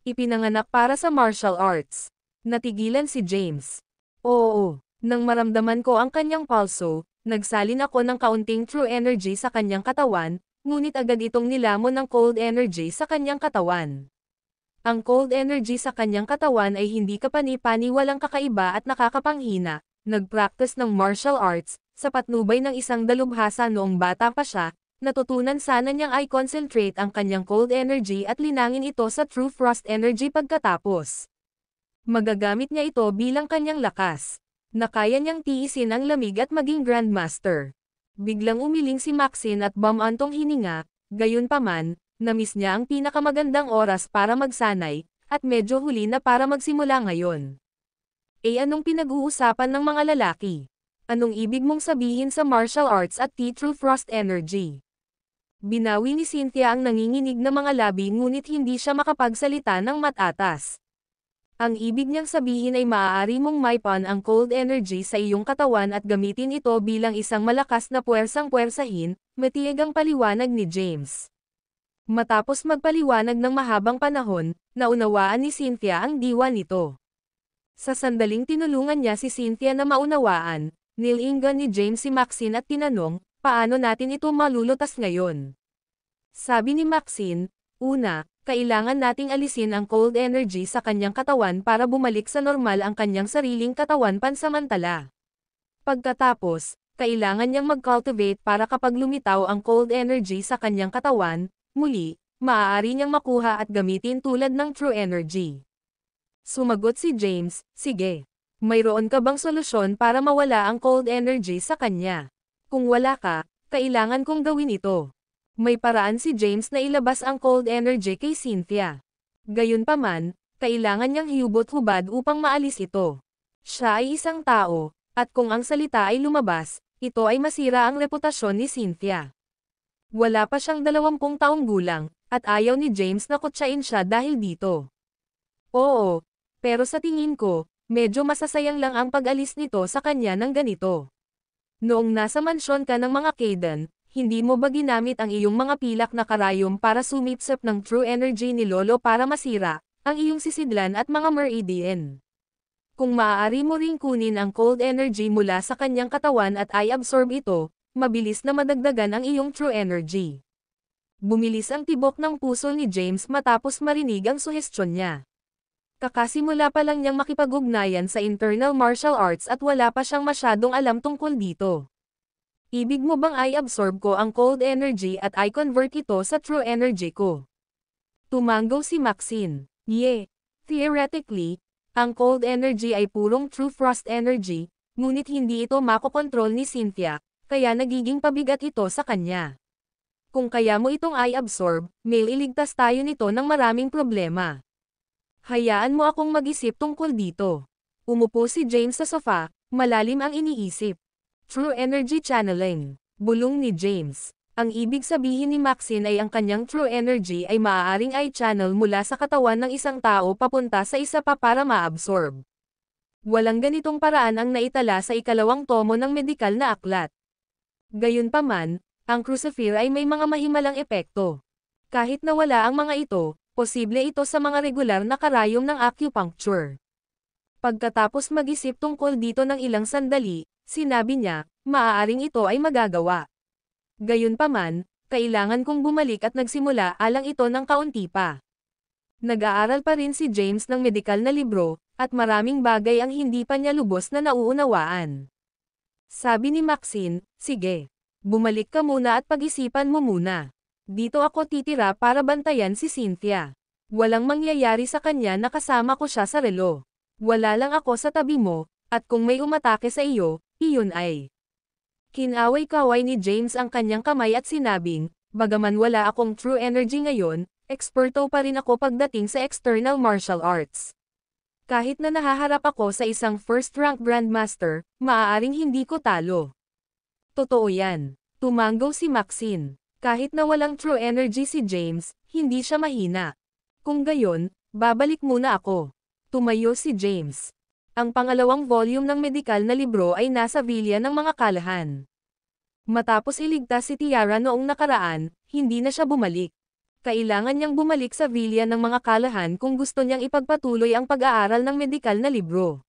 Ipinanganak para sa martial arts. Natigilan si James. Oo, nang maramdaman ko ang kanyang pulso, nagsalin ako ng kaunting true energy sa kanyang katawan, ngunit agad itong nilamon ng cold energy sa kanyang katawan. Ang cold energy sa kanyang katawan ay hindi kapani-paniwalang kakaiba at nakakapanghina. Nag-practice ng martial arts, sa patnubay ng isang dalubhasa noong bata pa siya, natutunan sana niyang i-concentrate ang kanyang cold energy at linangin ito sa true frost energy pagkatapos. Magagamit niya ito bilang kanyang lakas. Nakaya niyang tiisin ang lamig at maging grandmaster. Biglang umiling si Maxine at bumantong hininga, gayunpaman, na-miss niya ang pinakamagandang oras para magsanay, at medyo huli na para magsimula ngayon. Anong pinag-uusapan ng mga lalaki? Anong ibig mong sabihin sa martial arts at true frost energy? Binawi ni Cynthia ang nanginginig na mga labi ngunit hindi siya makapagsalita ng matatas. Ang ibig niyang sabihin ay maaari mong maipan ang cold energy sa iyong katawan at gamitin ito bilang isang malakas na puwersang-puwersahin, matiyagang paliwanag ni James. Matapos magpaliwanag ng mahabang panahon, naunawaan ni Cynthia ang diwa nito. Sa sandaling tinulungan niya si Cynthia na maunawaan, nilingan ni James si Maxine at tinanong, paano natin ito malulutas ngayon? Sabi ni Maxine, una, kailangan nating alisin ang cold energy sa kanyang katawan para bumalik sa normal ang kanyang sariling katawan pansamantala. Pagkatapos, kailangan niyang mag-cultivate para kapag lumitaw ang cold energy sa kanyang katawan, muli, maaari niyang makuha at gamitin tulad ng true energy. Sumagot si James, sige. Mayroon ka bang solusyon para mawala ang cold energy sa kanya? Kung wala ka, kailangan kong gawin ito. May paraan si James na ilabas ang cold energy kay Cynthia. Gayunpaman, kailangan niyang hiyubot-hubad upang maalis ito. Siya ay isang tao, at kung ang salita ay lumabas, ito ay masira ang reputasyon ni Cynthia. Wala pa siyang 20 taong gulang, at ayaw ni James na kutsain siya dahil dito. Oo, pero sa tingin ko, medyo masasayang lang ang pag-alis nito sa kanya ng ganito. Noong nasa mansyon ka ng mga Caden, hindi mo ba ginamit ang iyong mga pilak na karayom para sumipsip ng true energy ni Lolo para masira ang iyong sisidlan at mga meridian? Kung maaari mo ring kunin ang cold energy mula sa kanyang katawan at i-absorb ito, mabilis na madagdagan ang iyong true energy. Bumilis ang tibok ng puso ni James matapos marinig ang suhestyon niya. Kakasimula pa lang niyang makipag-ugnayan sa internal martial arts at wala pa siyang masyadong alam tungkol dito. Ibig mo bang i-absorb ko ang cold energy at i-convert ito sa true energy ko? Tumango si Maxine. Theoretically, ang cold energy ay purong true frost energy, ngunit hindi ito makokontrol ni Cynthia, kaya nagiging pabigat ito sa kanya. Kung kaya mo itong i-absorb, iligtas tayo nito ng maraming problema. Hayaan mo akong mag-isip tungkol dito. Umupo si James sa sofa, malalim ang iniisip. True energy channeling. Bulong ni James. Ang ibig sabihin ni Maxine ay ang kanyang true energy ay maaaring i-channel mula sa katawan ng isang tao papunta sa isa pa para ma-absorb. Walang ganitong paraan ang naitala sa ikalawang tomo ng medikal na aklat. Gayunpaman, ang crucifer ay may mga mahimalang epekto. Kahit nawala ang mga ito, posible ito sa mga regular na karayom ng acupuncture. Pagkatapos mag-isip tungkol dito ng ilang sandali, sinabi niya, maaaring ito ay magagawa. Gayunpaman, kailangan kong bumalik at nagsimula alang ito ng kaunti pa. Nag-aaral pa rin si James ng medikal na libro, at maraming bagay ang hindi pa niya lubos na nauunawaan. Sabi ni Maxine, sige. Bumalik ka muna at pag-isipan mo muna. Dito ako titira para bantayan si Cynthia. Walang mangyayari sa kanya na kasama ko siya sa relo. Wala lang ako sa tabi mo, at kung may umatake sa iyo, iyon ay. Kinaway-kaway ni James ang kanyang kamay at sinabing, bagaman wala akong true energy ngayon, eksperto pa rin ako pagdating sa external martial arts. Kahit na nahaharap ako sa isang first-rank grandmaster, maaaring hindi ko talo. Totoo yan. Tumango si Maxine. Kahit na walang true energy si James, hindi siya mahina. Kung gayon, babalik muna ako. Tumayo si James. Ang pangalawang volume ng medikal na libro ay nasa Villa ng mga Kalahan. Matapos iligtas si Tiara noong nakaraan, hindi na siya bumalik. Kailangan niyang bumalik sa Villa ng mga Kalahan kung gusto niyang ipagpatuloy ang pag-aaral ng medikal na libro.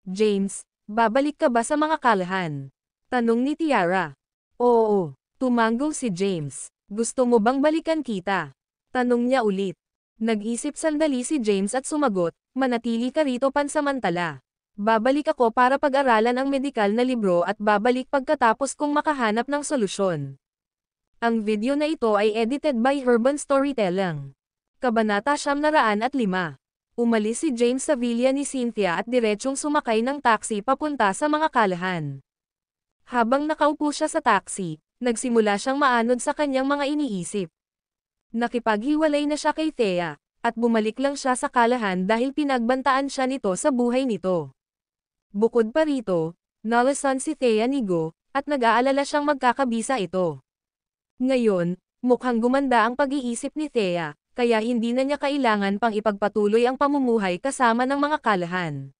James, babalik ka ba sa mga Kalahan? Tanong ni Tiara. Oo, tumango si James. Gusto mo bang balikan kita? Tanong niya ulit. Nag-isip sandali si James at sumagot, manatili ka rito pansamantala. Babalik ako para pag-aralan ang medikal na libro at babalik pagkatapos kong makahanap ng solusyon. Ang video na ito ay edited by Urban Storytelling. Kabanata 905. Umalis si James sa villa ni Cynthia at diretsong sumakay ng taxi papunta sa mga Kalahan. Habang nakaupo siya sa taxi, nagsimula siyang maanod sa kanyang mga iniisip. Nakipaghiwalay na siya kay Thea, at bumalik lang siya sa Kalahan dahil pinagbantaan siya nito sa buhay nito. Bukod pa rito, nalasan si Thea ni Go, at nag-aalala siyang magkakabisa ito. Ngayon, mukhang gumanda ang pag-iisip ni Thea, kaya hindi na niya kailangan pang ipagpatuloy ang pamumuhay kasama ng mga Kalahan.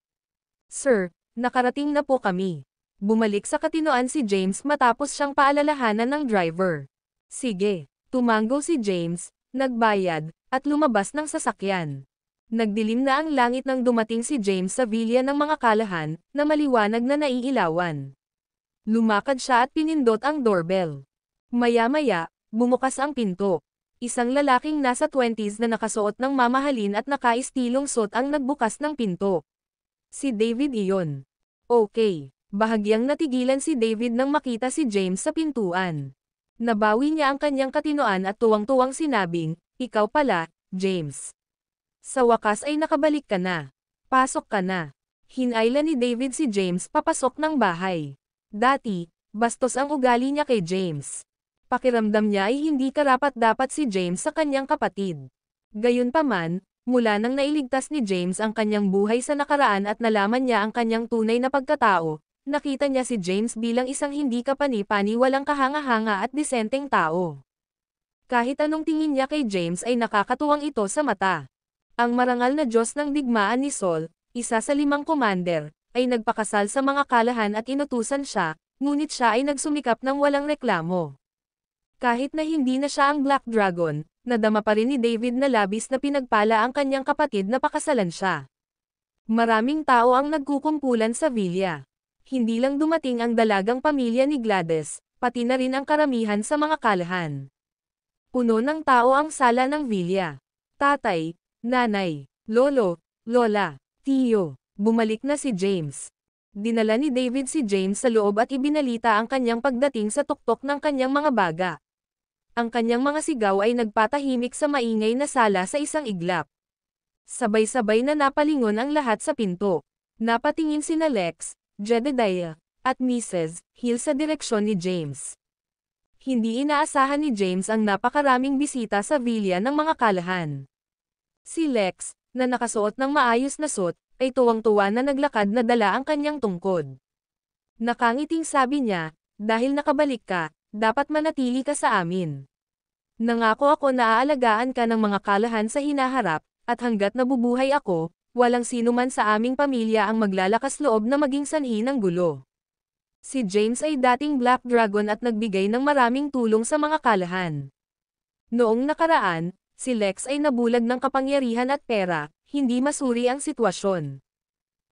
Sir, nakarating na po kami. Bumalik sa katinoan si James matapos siyang paalalahanan ng driver. Sige, tumango si James, nagbayad, at lumabas ng sasakyan. Nagdilim na ang langit nang dumating si James sa villa ng mga Kalahan, na maliwanag na naiilawan. Lumakad siya at pinindot ang doorbell. Maya-maya, bumukas ang pinto. Isang lalaking nasa 20s na nakasuot ng mamahalin at nakaistilong suot ang nagbukas ng pinto. Si David iyon. Okay. Bahagyang natigilan si David nang makita si James sa pintuan. Nabawi niya ang kanyang katinoan at tuwang-tuwang sinabing, ikaw pala, James. Sa wakas ay nakabalik ka na. Pasok ka na. Hinayla ni David si James papasok ng bahay. Dati, bastos ang ugali niya kay James. Pakiramdam niya ay hindi karapat-dapat si James sa kanyang kapatid. Gayunpaman, mula nang nailigtas ni James ang kanyang buhay sa nakaraan at nalaman niya ang kanyang tunay na pagkatao, nakita niya si James bilang isang hindi kapani-pani walang kahanga-hanga at disenteng tao. Kahit anong tingin niya kay James ay nakakatuwang ito sa mata. Ang marangal na Diyos ng digmaan ni Saul, isa sa 5 commander, ay nagpakasal sa mga Kalahan at inutusan siya, ngunit siya ay nagsumikap ng walang reklamo. Kahit na hindi na siya ang Black Dragon, nadama pa rin ni David na labis na pinagpala ang kanyang kapatid na pakasalan siya. Maraming tao ang nagkukumpulan sa villa. Hindi lang dumating ang dalagang pamilya ni Gladys, pati na rin ang karamihan sa mga Kalahan. Puno ng tao ang sala ng villa. Tatay, nanay, lolo, lola, tiyo, bumalik na si James. Dinala ni David si James sa loob at ibinalita ang kanyang pagdating sa tuktok ng kanyang mga baga. Ang kanyang mga sigaw ay nagpatahimik sa maingay na sala sa isang iglap. Sabay-sabay na napalingon ang lahat sa pinto. Napatingin sina Lex, Jedediah, at Mrs. Hill sa direksyon ni James. Hindi inaasahan ni James ang napakaraming bisita sa villa ng mga kalahan. Si Lex, na nakasuot ng maayos na suit, ay tuwang-tuwa na naglakad na dala ang kanyang tungkod. Nakangiting sabi niya, dahil nakabalik ka, dapat manatili ka sa amin. Nangako ako na aalagaan ka ng mga kalahan sa hinaharap, at hanggat nabubuhay ako, walang sino man sa aming pamilya ang maglalakas loob na maging sanhi ng gulo. Si James ay dating Black Dragon at nagbigay ng maraming tulong sa mga kalahan. Noong nakaraan, si Lex ay nabulag ng kapangyarihan at pera, hindi masuri ang sitwasyon.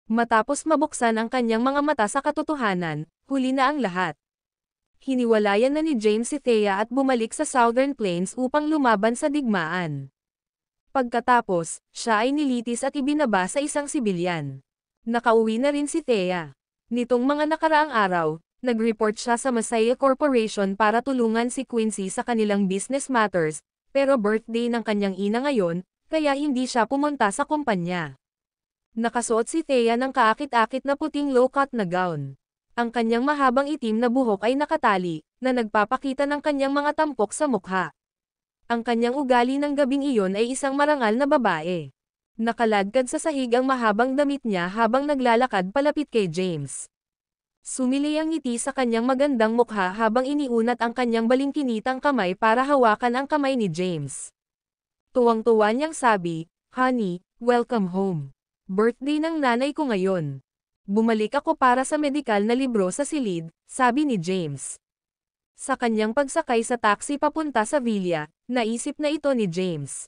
Matapos mabuksan ang kanyang mga mata sa katotohanan, huli na ang lahat. Hiniwalayan na ni James si Thea at bumalik sa Southern Plains upang lumaban sa digmaan. Pagkatapos, siya ay nilitis at ibinaba sa isang sibilyan. Nakauwi na rin si Thea. Nitong mga nakaraang araw, nag-report siya sa Masaya Corporation para tulungan si Quincy sa kanilang business matters, pero birthday ng kanyang ina ngayon, kaya hindi siya pumunta sa kumpanya. Nakasuot si Thea ng kaakit-akit na puting low-cut na gown. Ang kanyang mahabang itim na buhok ay nakatali, na nagpapakita ng kanyang mga tampok sa mukha. Ang kanyang ugali ng gabing iyon ay isang marangal na babae. Nakaladkad sa sahig ang mahabang damit niya habang naglalakad palapit kay James. Sumili ang ngiti sa kanyang magandang mukha habang iniunat ang kanyang balingkinitang kamay para hawakan ang kamay ni James. Tuwang-tuwa niyang sabi, "Honey, welcome home. Birthday ng nanay ko ngayon. Bumalik ako para sa medikal na libro sa silid," sabi ni James. Sa kanyang pagsakay sa taxi papunta sa villa, naisip na ito ni James.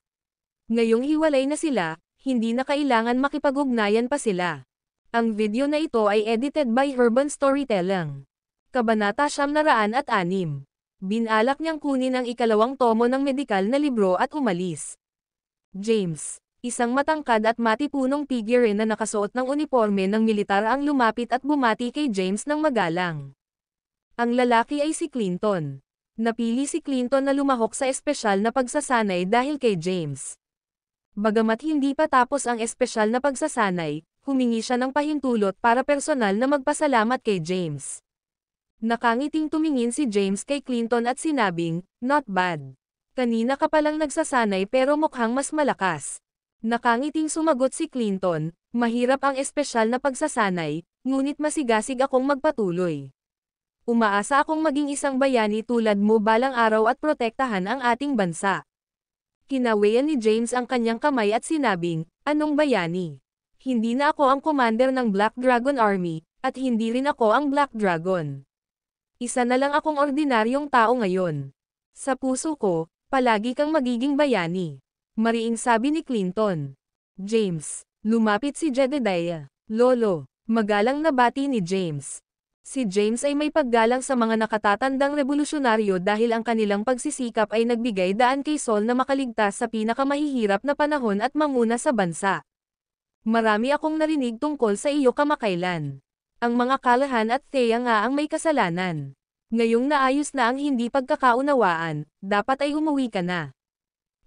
Ngayong hiwalay na sila, hindi na kailangan makipag-ugnayan pa sila. Ang video na ito ay edited by Urban Storytelling. Kabanata 906. Binalak niyang kunin ang ikalawang tomo ng medikal na libro at umalis. James, isang matangkad at matipunong figure na nakasuot ng uniforme ng militar ang lumapit at bumati kay James ng magalang. Ang lalaki ay si Clinton. Napili si Clinton na lumahok sa espesyal na pagsasanay dahil kay James. Bagamat hindi pa tapos ang espesyal na pagsasanay, humingi siya ng pahintulot para personal na magpasalamat kay James. Nakangiting tumingin si James kay Clinton at sinabing, "Not bad. Kanina ka palang nagsasanay pero mukhang mas malakas." Nakangiting sumagot si Clinton, "Mahirap ang espesyal na pagsasanay, ngunit masigasig akong magpatuloy. Umaasa akong maging isang bayani tulad mo balang araw at protektahan ang ating bansa." Kinawayan ni James ang kanyang kamay at sinabing, "Anong bayani? Hindi na ako ang commander ng Black Dragon Army, at hindi rin ako ang Black Dragon. Isa na lang akong ordinaryong tao ngayon. Sa puso ko, palagi kang magiging bayani." Mariing sabi ni Clinton. James, lumapit si Jedediah. "Lolo," magalang na bati ni James. Si James ay may paggalang sa mga nakatatandang revolusyonaryo dahil ang kanilang pagsisikap ay nagbigay daan kay Saul na makaligtas sa pinakamahihirap na panahon at manguna sa bansa. "Marami akong narinig tungkol sa iyo kamakailan. Ang mga kalahan at Thea nga ang may kasalanan. Ngayong naayos na ang hindi pagkakaunawaan, dapat ay umuwi ka na.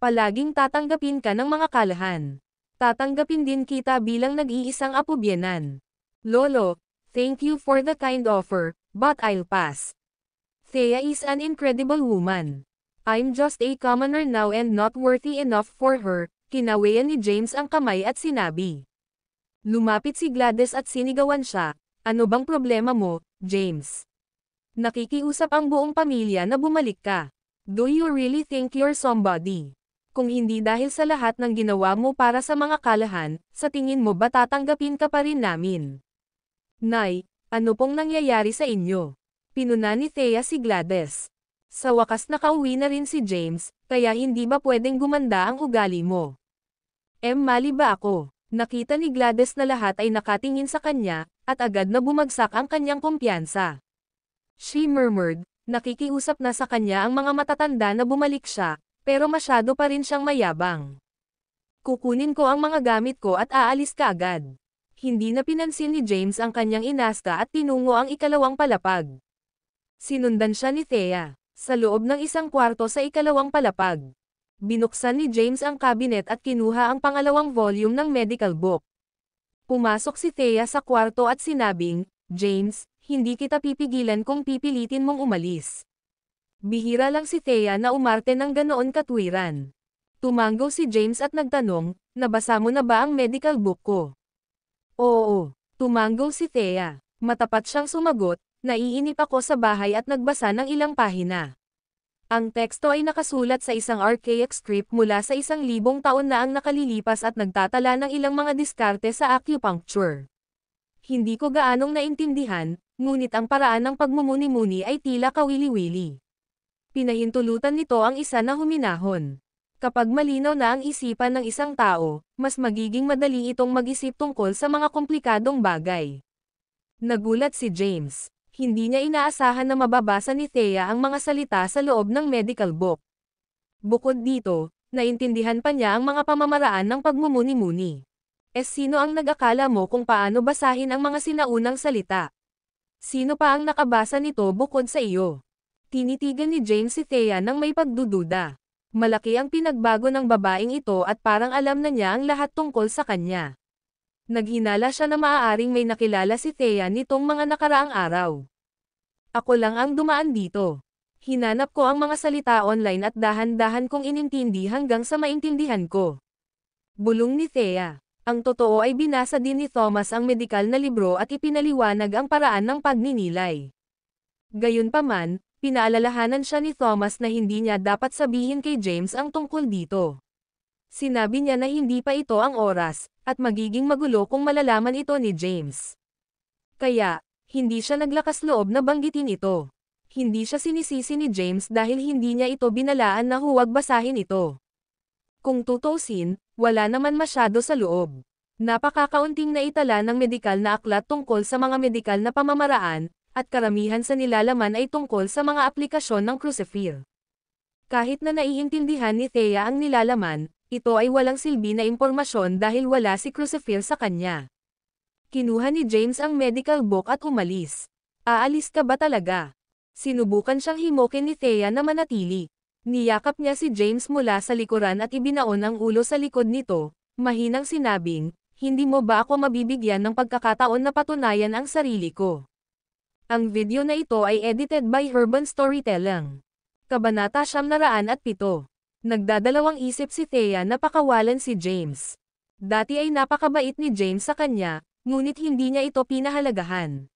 Palaging tatanggapin ka ng mga kalahan. Tatanggapin din kita bilang nag-iisang apobyenan. Lolo, thank you for the kind offer, but I'll pass. Thea is an incredible woman. I'm just a commoner now and not worthy enough for her." Kinawayan ni James ang kamay at sinabi. Lumapit si Gladys at sinigawan siya, "Ano bang problema mo, James? Nakikiusap ang buong pamilya na bumalik ka. Do you really think you're somebody? Kung hindi dahil sa lahat ng ginawa mo para sa mga kalahan, sa tingin mo ba tatanggapin ka pa rin namin?" "Nay, ano pong nangyayari sa inyo?" Pinuna ni Thea si Gladys. "Sa wakas nakauwi na rin si James, kaya hindi ba pwedeng gumanda ang ugali mo? Mali ba ako?" Nakita ni Gladys na lahat ay nakatingin sa kanya, at agad na bumagsak ang kanyang kumpiyansa. She murmured, nakikiusap na sa kanya ang mga matatanda na bumalik siya, pero masyado pa rin siyang mayabang. "Kukunin ko ang mga gamit ko at aalis ka agad. Hindi na pinansin ni James ang kanyang inasta at tinungo ang ikalawang palapag. Sinundan siya ni Thea. Sa loob ng isang kwarto sa ikalawang palapag. Binuksan ni James ang cabinet at kinuha ang pangalawang volume ng medical book. Pumasok si Thea sa kwarto at sinabing, James, hindi kita pipigilan kung pipilitin mong umalis. Bihira lang si Thea na umarte ng ganoon katwiran. Tumango si James at nagtanong, nabasa mo na ba ang medical book ko? Oo, tumango si Thea. Matapat siyang sumagot, naiinip ako sa bahay at nagbasa ng ilang pahina. Ang teksto ay nakasulat sa isang archaic script mula sa 1,000 taon na ang nakalilipas at nagtatala ng ilang mga diskarte sa acupuncture. Hindi ko gaanong naintindihan, ngunit ang paraan ng pagmumuni-muni ay tila kawili-wili. Pinahintulutan nito ang isa na huminahon. Kapag malinaw na ang isipan ng isang tao, mas magiging madali itong mag-isip tungkol sa mga komplikadong bagay. Nagulat si James. Hindi niya inaasahan na mababasa ni Thea ang mga salita sa loob ng medical book. Bukod dito, naintindihan pa niya ang mga pamamaraan ng pagmumuni-muni. Sino ang nag-akala mo kung paano basahin ang mga sinaunang salita? Sino pa ang nakabasa nito bukod sa iyo? Tinitigan ni James si Thea nang may pagdududa. Malaki ang pinagbago ng babaeng ito at parang alam na niya ang lahat tungkol sa kanya. Naghinala siya na maaaring may nakilala si Thea nitong mga nakaraang araw. Ako lang ang dumaan dito. Hinanap ko ang mga salita online at dahan-dahan kong inintindi hanggang sa maintindihan ko. Bulong ni Thea. Ang totoo ay binasa din ni Thomas ang medikal na libro at ipinaliwanag ang paraan ng pagninilay. Gayunpaman, pinaalalahanan siya ni Thomas na hindi niya dapat sabihin kay James ang tungkol dito. Sinabi niya na hindi pa ito ang oras, at magiging magulo kung malalaman ito ni James. Kaya, hindi siya naglakas loob na banggitin ito. Hindi siya sinisisi ni James dahil hindi niya ito binalaan na huwag basahin ito. Kung tutusin, wala naman masyado sa loob. Napakakaunting naitala ng medikal na aklat tungkol sa mga medikal na pamamaraan, at karamihan sa nilalaman ay tungkol sa mga aplikasyon ng crucifer. Kahit na naiintindihan ni Thea ang nilalaman, ito ay walang silbi na impormasyon dahil wala si crucifer sa kanya. Kinuha ni James ang medical book at umalis. Aalis ka ba talaga? Sinubukan siyang himukin ni Thea na manatili. Niyakap niya si James mula sa likuran at ibinaon ang ulo sa likod nito, mahinang sinabing, hindi mo ba ako mabibigyan ng pagkakataon na patunayan ang sarili ko? Ang video na ito ay edited by Urban Storytelling. Kabanata 707. Nagdadalawang isip si Thea na pakawalan si James. Dati ay napakabait ni James sa kanya, ngunit hindi niya ito pinahalagahan.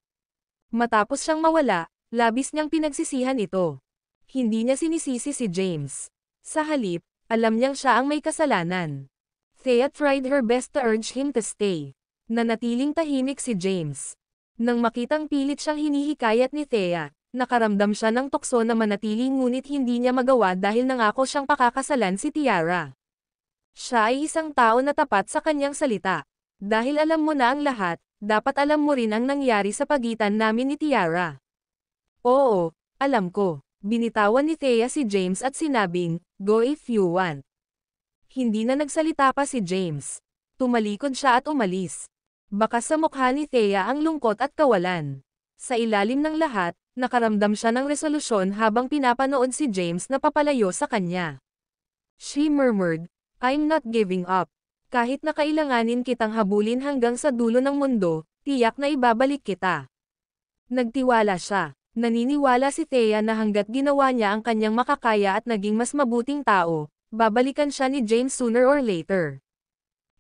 Matapos siyang mawala, labis niyang pinagsisihan ito. Hindi niya sinisisi si James. Sa halip, alam niyang siya ang may kasalanan. Thea tried her best to urge him to stay. Nanatiling tahimik si James. Nang makitang pilit siyang hinihikayat ni Thea, nakaramdam siya ng tukso na manatili ngunit hindi niya magawa dahil nangako siyang pakakasalan si Tiara. Siya ay isang tao na tapat sa kanyang salita. Dahil alam mo na ang lahat, dapat alam mo rin ang nangyari sa pagitan namin ni Tiara. Oo, alam ko. Binitawan ni Thea si James at sinabing, go if you want. Hindi na nagsalita pa si James. Tumalikod siya at umalis. Baka sa mukha ni Thea ang lungkot at kawalan. Sa ilalim ng lahat, nakaramdam siya ng resolusyon habang pinapanood si James na papalayo sa kanya. She murmured, I'm not giving up. Kahit na kailanganin kitang habulin hanggang sa dulo ng mundo, tiyak na ibabalik kita. Nagtiwala siya. Naniniwala si Thea na hanggat ginawa niya ang kanyang makakaya at naging mas mabuting tao, babalikan siya ni James sooner or later.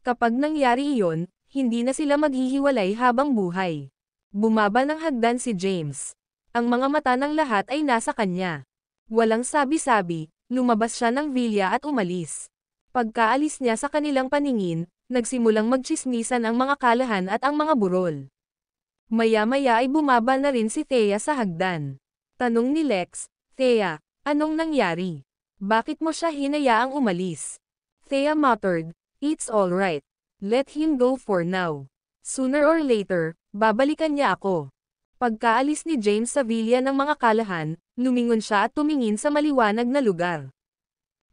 Kapag nangyari iyon, hindi na sila maghihiwalay habang buhay. Bumaba ng hagdan si James. Ang mga mata ng lahat ay nasa kanya. Walang sabi-sabi, lumabas siya ng villa at umalis. Pagkaalis niya sa kanilang paningin, nagsimulang magtsismisan ang mga kalahan at ang mga burol. Maya-maya ay bumaba na rin si Thea sa hagdan. Tanong ni Lex, Thea, anong nangyari? Bakit mo siya hinayaang umalis? Thea muttered, it's alright. Let him go for now. Sooner or later, babalikan niya ako. Pagkaalis ni James sa villa ng mga kalahan, lumingon siya at tumingin sa maliwanag na lugar.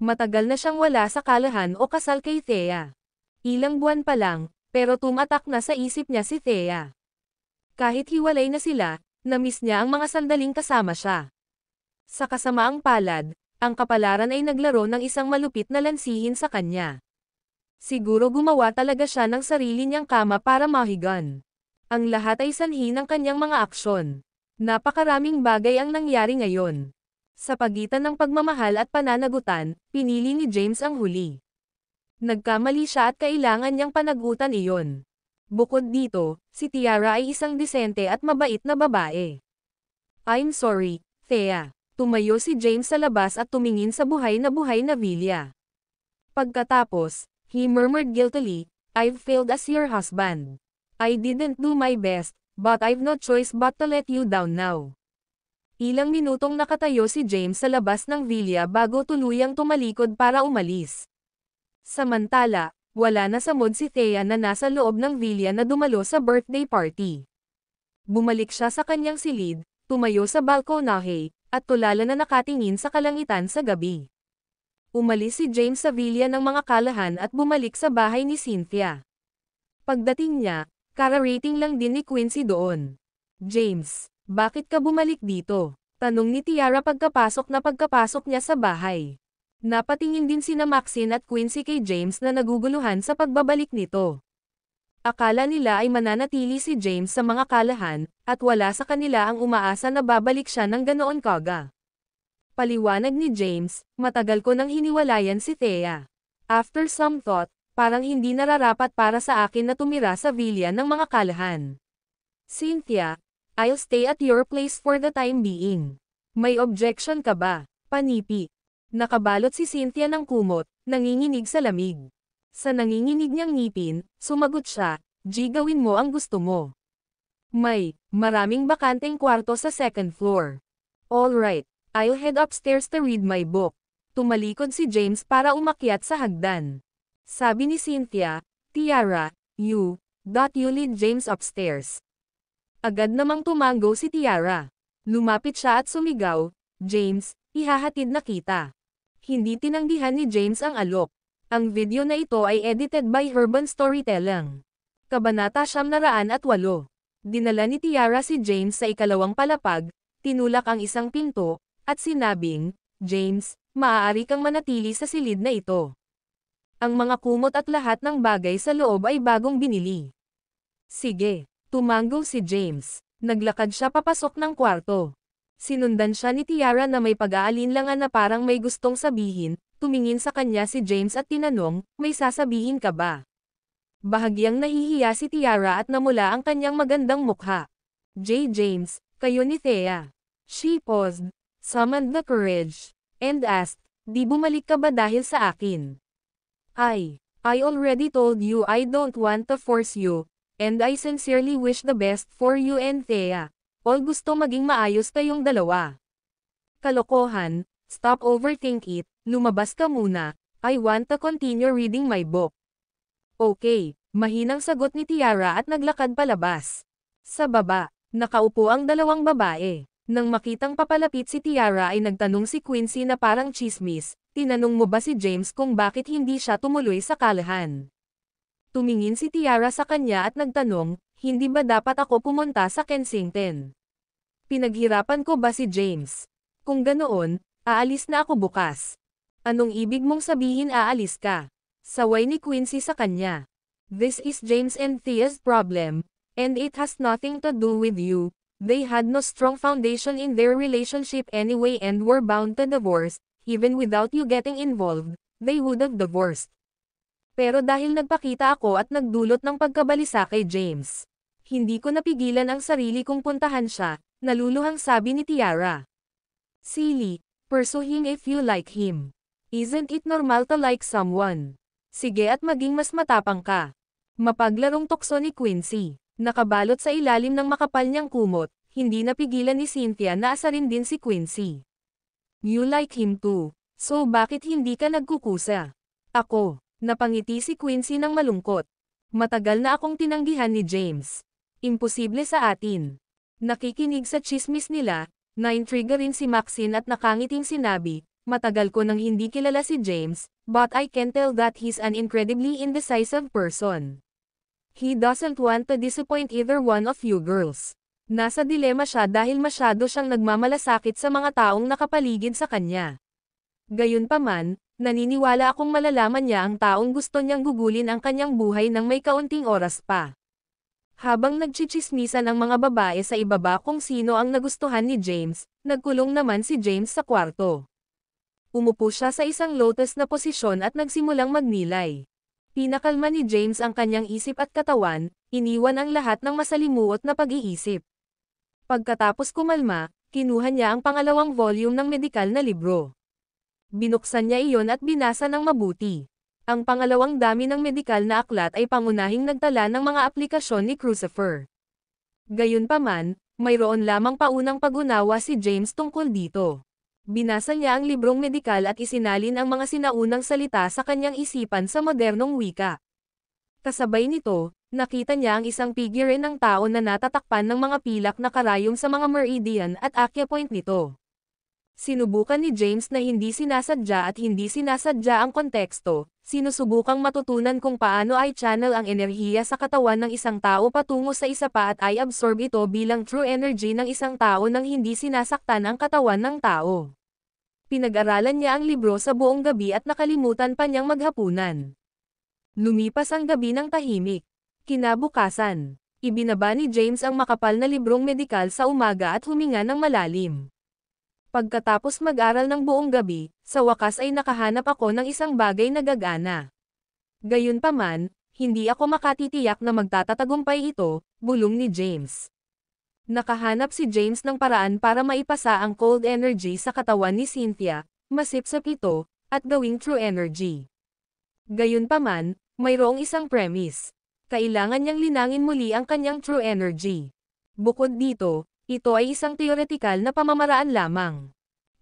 Matagal na siyang wala sa kalahan o kasal kay Thea. Ilang buwan pa lang, Pero tumatak na sa isip niya si Thea. Kahit hiwalay na sila, na-miss niya ang mga sandaling kasama siya. Sa kasamaang palad, ang kapalaran ay naglaro ng isang malupit na lansihin sa kanya. Siguro gumawa talaga siya ng sarili niyang kama para mahigan. Ang lahat ay sanhi ng kanyang mga aksyon. Napakaraming bagay ang nangyari ngayon. Sa pagitan ng pagmamahal at pananagutan, pinili ni James ang huli. Nagkamali siya at kailangan niyang panagutan iyon. Bukod dito, si Tiara ay isang disente at mabait na babae. I'm sorry, Thea. Tumayo si James sa labas at tumingin sa buhay na Vilya. Pagkatapos, he murmured guiltily, I've failed as your husband. I didn't do my best, but I've no choice but to let you down now. Ilang minutong nakatayo si James sa labas ng Vilya bago tuluyang tumalikod para umalis. Samantala, wala na sa mood si Thea na nasa loob ng Vilya na dumalo sa birthday party. Bumalik siya sa kanyang silid, tumayo sa balkonahe, at tulala na nakatingin sa kalangitan sa gabi. Umalis si James sa Vilya ng mga kalahan at bumalik sa bahay ni Cynthia. Pagdating niya, kararating lang din ni Quincy doon. James, bakit ka bumalik dito? Tanong ni Tiara pagkapasok niya sa bahay. Napatingin din sina Maxine at Quincy kay James na naguguluhan sa pagbabalik nito. Akala nila ay mananatili si James sa mga kalahan, at wala sa kanila ang umaasa na babalik siya ng ganoon kaga. Paliwanag ni James, matagal ko nang hiniwalayan si Thea. After some thought, parang hindi nararapat para sa akin na tumira sa Vilya ng mga kalahan. Cynthia, I'll stay at your place for the time being. May objection ka ba? Panipi. Nakabalot si Cynthia ng kumot, nanginginig sa lamig. Sa nanginginig niyang ngipin, sumagot siya, G, gawin mo ang gusto mo. Maraming bakanteng kwarto sa second floor. Alright, I'll head upstairs to read my book. Tumalikod si James para umakyat sa hagdan. Sabi ni Cynthia, Tiara, you lead James upstairs. Agad namang tumango si Tiara. Lumapit siya at sumigaw, James, ihahatid na kita. Hindi tinanggihan ni James ang alok. Ang video na ito ay edited by Urban Storytelling. Kabanata 908. Dinala ni Tiara si James sa ikalawang palapag, tinulak ang isang pinto, at sinabing, James, maaari kang manatili sa silid na ito. Ang mga kumot at lahat ng bagay sa loob ay bagong binili. Sige, tumango si James. Naglakad siya papasok ng kwarto. Sinundan siya ni Tiara na may pag-aalinlangan na parang may gustong sabihin, tumingin sa kanya si James at tinanong, may sasabihin ka ba? Bahagyang nahihiya si Tiara at namula ang kanyang magandang mukha. James, kayo ni Thea. She paused, summoned the courage, and asked, di bumalik ka ba dahil sa akin? I already told you I don't want to force you, and I sincerely wish the best for you and Thea. All gusto maging maayos kayong dalawa. Kalokohan, stop overthink it, lumabas ka muna, I want to continue reading my book. Okay, mahinang sagot ni Tiara at naglakad palabas. Sa baba, nakaupo ang dalawang babae. Nang makitang papalapit si Tiara ay nagtanong si Quincy na parang chismis, tinanong mo ba si James kung bakit hindi siya tumuloy sa kalahan? Tumingin si Tiara sa kanya at nagtanong, hindi ba dapat ako pumunta sa Kensington? Pinaghirapan ko ba si James? Kung ganoon, aalis na ako bukas. Anong ibig mong sabihin aalis ka? Saway ni Quincy sa kanya. This is James and Thea's problem, and it has nothing to do with you. They had no strong foundation in their relationship anyway and were bound to divorce, even without you getting involved, they would have divorced. Pero dahil nagpakita ako at nagdulot ng pagkabalisa kay James, hindi ko napigilan ang sarili kong puntahan siya, naluluhang sabi ni Tiara. Silly, pursue him if you like him. Isn't it normal to like someone? Sige at maging mas matapang ka. Mapaglarong tukso ni Quincy. Nakabalot sa ilalim ng makapal niyang kumot, hindi napigilan ni Cynthia na asarin din si Quincy. You like him too, so bakit hindi ka nagkukusa? Ako. Napangiti si Quincy ng malungkot. Matagal na akong tinanggihan ni James. Imposible sa atin. Nakikinig sa chismis nila, na-intriga rin si Maxine at nakangiting sinabi, matagal ko nang hindi kilala si James, but I can tell that he's an incredibly indecisive person. He doesn't want to disappoint either one of you girls. Nasa dilema siya dahil masyado siyang nagmamalasakit sa mga taong nakapaligid sa kanya. Gayunpaman, naniniwala akong malalaman niya ang taong gusto niyang gugulin ang kanyang buhay nang may kaunting oras pa. Habang nagchichismisan ang mga babae sa ibaba kung sino ang nagustuhan ni James, nagkulong naman si James sa kwarto. Umupo siya sa isang lotus na posisyon at nagsimulang magnilay. Pinakalma ni James ang kanyang isip at katawan, iniwan ang lahat ng masalimuot na pag-iisip. Pagkatapos kumalma, kinuha niya ang pangalawang volume ng medikal na libro. Binuksan niya iyon at binasa ng mabuti. Ang pangalawang dami ng medikal na aklat ay pangunahing nagtala ng mga aplikasyon ni Crucifer. Gayunpaman, mayroon lamang paunang pag-unawa si James tungkol dito. Binasa niya ang librong medikal at isinalin ang mga sinaunang salita sa kanyang isipan sa modernong wika. Kasabay nito, nakita niya ang isang figure ng tao na natatakpan ng mga pilak na karayom sa mga meridian at acupoint nito. Sinubukan ni James na hindi sinasadya at hindi sinasadya ang konteksto, sinusubukang matutunan kung paano ay channel ang enerhiya sa katawan ng isang tao patungo sa isa pa at ay absorb ito bilang true energy ng isang tao nang hindi sinasaktan ang katawan ng tao. Pinag-aralan niya ang libro sa buong gabi at nakalimutan pa niyang maghapunan. Lumipas ang gabi ng tahimik. Kinabukasan, ibinaba ni James ang makapal na librong medikal sa umaga at huminga ng malalim. Pagkatapos mag-aral ng buong gabi, sa wakas ay nakahanap ako ng isang bagay na gagana. Gayunpaman, hindi ako makatitiyak na magtatatagumpay ito, bulong ni James. Nakahanap si James ng paraan para maipasa ang cold energy sa katawan ni Cynthia, masipsip ito, at gawing true energy. Gayunpaman, mayroong isang premise. Kailangan niyang linangin muli ang kanyang true energy. Bukod dito, ito ay isang theoretical na pamamaraan lamang.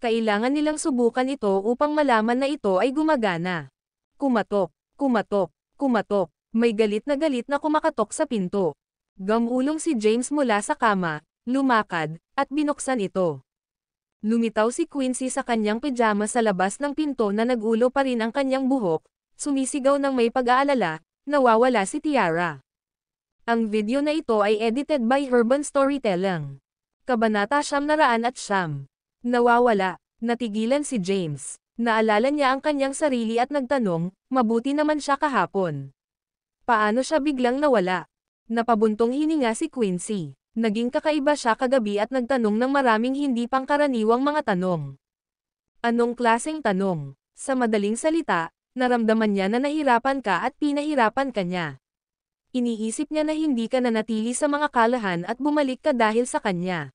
Kailangan nilang subukan ito upang malaman na ito ay gumagana. Kumatok, kumatok, kumatok, may galit na kumakatok sa pinto. Gamulong si James mula sa kama, lumakad, at binuksan ito. Lumitaw si Quincy sa kanyang pijama sa labas ng pinto na nagulo pa rin ang kanyang buhok, sumisigaw ng may pag-aalala, nawawala si Tiara. Ang video na ito ay edited by Urban Storytelling. Kabanata 909. Nawawala, natigilan si James. Naalala niya ang kanyang sarili at nagtanong, mabuti naman siya kahapon. Paano siya biglang nawala? Napabuntong hininga si Quincy. Naging kakaiba siya kagabi at nagtanong ng maraming hindi pangkaraniwang mga tanong. Anong klaseng tanong? Sa madaling salita, naramdaman niya na nahirapan ka at pinahirapan ka niya. Iniisip niya na hindi ka nanatili sa mga kalahan at bumalik ka dahil sa kanya.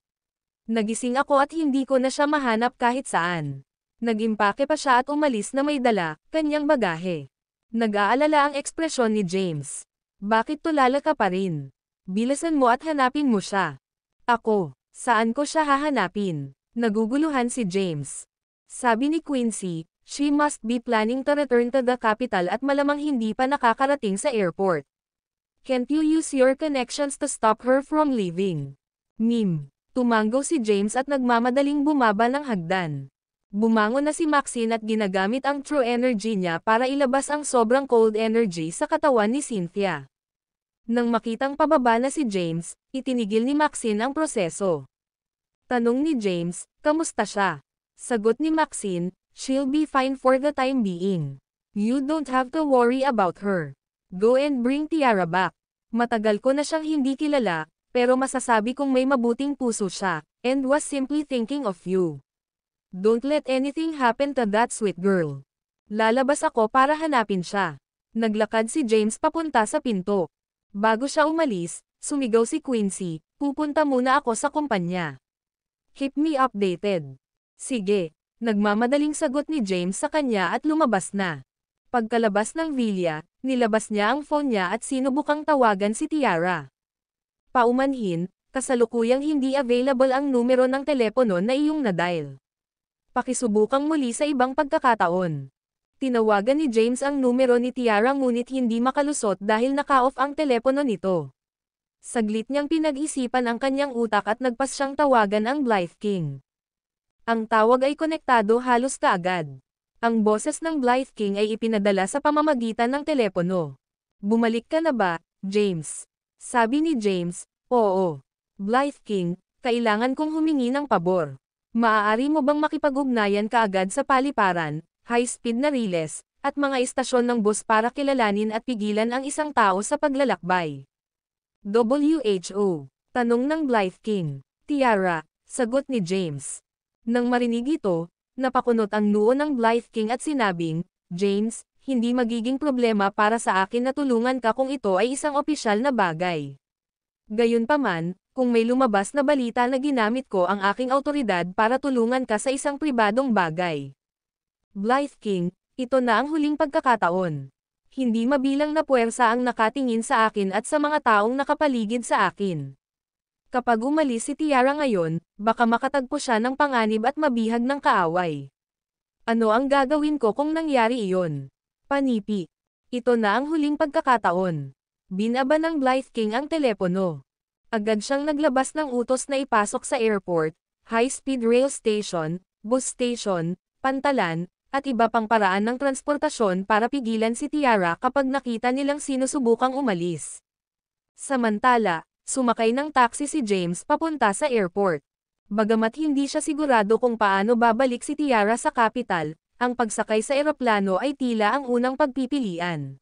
Nagising ako at hindi ko na siya mahanap kahit saan. Nag-impake pa siya at umalis na may dala, kanyang bagahe. Nag-aalala ang ekspresyon ni James. Bakit tulala ka pa rin? Bilisan mo at hanapin mo siya. Ako, saan ko siya hahanapin? Naguguluhan si James. Sabi ni Quincy, she must be planning to return to the capital at malamang hindi pa nakakarating sa airport. Can't you use your connections to stop her from leaving? Tumanggo si James at nagmamadaling bumaba ng hagdan. Bumangon na si Maxine at ginagamit ang true energy niya para ilabas ang sobrang cold energy sa katawan ni Cynthia. Nang makitang pababa na si James, itinigil ni Maxine ang proseso. Tanong ni James, kamusta siya? Sagot ni Maxine, she'll be fine for the time being. You don't have to worry about her. Go and bring Tiara back. Matagal ko na siyang hindi kilala, pero masasabi kong may mabuting puso siya, and was simply thinking of you. Don't let anything happen to that sweet girl. Lalabas ako para hanapin siya. Naglakad si James papunta sa pinto. Bago siya umalis, sumigaw si Quincy, pupunta muna ako sa kumpanya. Keep me updated. Sige. Nagmamadaling sagot ni James sa kanya at lumabas na. Pagkalabas ng villa, nilabas niya ang phone niya at sinubukang tawagan si Tiara. Paumanhin, kasalukuyang hindi available ang numero ng telepono na iyong nadial. Pakisubukang muli sa ibang pagkakataon. Tinawagan ni James ang numero ni Tiara ngunit hindi makalusot dahil naka-off ang telepono nito. Saglit niyang pinag-isipan ang kanyang utak at nagpas siyang tawagan ang Blythe King. Ang tawag ay konektado halos kaagad. Ang boses ng Blythe King ay ipinadala sa pamamagitan ng telepono. Bumalik ka na ba? James. Sabi ni James, oo. Blythe King, kailangan kong humingi ng pabor. Maaari mo bang makipag-ugnayan kaagad sa paliparan, high-speed na riles, at mga istasyon ng bus para kilalanin at pigilan ang isang tao sa paglalakbay? WHO. Tanong ng Blythe King. Tiara, sagot ni James. Nang marinig ito, napakunot ang noo ng Blythe King at sinabing, James, hindi magiging problema para sa akin na tulungan ka kung ito ay isang opisyal na bagay. Gayunpaman, kung may lumabas na balita na ginamit ko ang aking awtoridad para tulungan ka sa isang pribadong bagay. Blythe King, ito na ang huling pagkakataon. Hindi mabilang na puwersa ang nakatingin sa akin at sa mga taong nakapaligid sa akin. Kapag umalis si Tiara ngayon, baka makatagpo siya ng panganib at mabihag ng kaaway. Ano ang gagawin ko kung nangyari iyon? Panipi. Ito na ang huling pagkakataon. Binaba ng Blythe King ang telepono. Agad siyang naglabas ng utos na ipasok sa airport, high-speed rail station, bus station, pantalan, at iba pang paraan ng transportasyon para pigilan si Tiara kapag nakita nilang sinusubukang umalis. Samantala, sumakay ng taxi si James papunta sa airport. Bagamat hindi siya sigurado kung paano babalik si Tiara sa capital, ang pagsakay sa eroplano ay tila ang unang pagpipilian.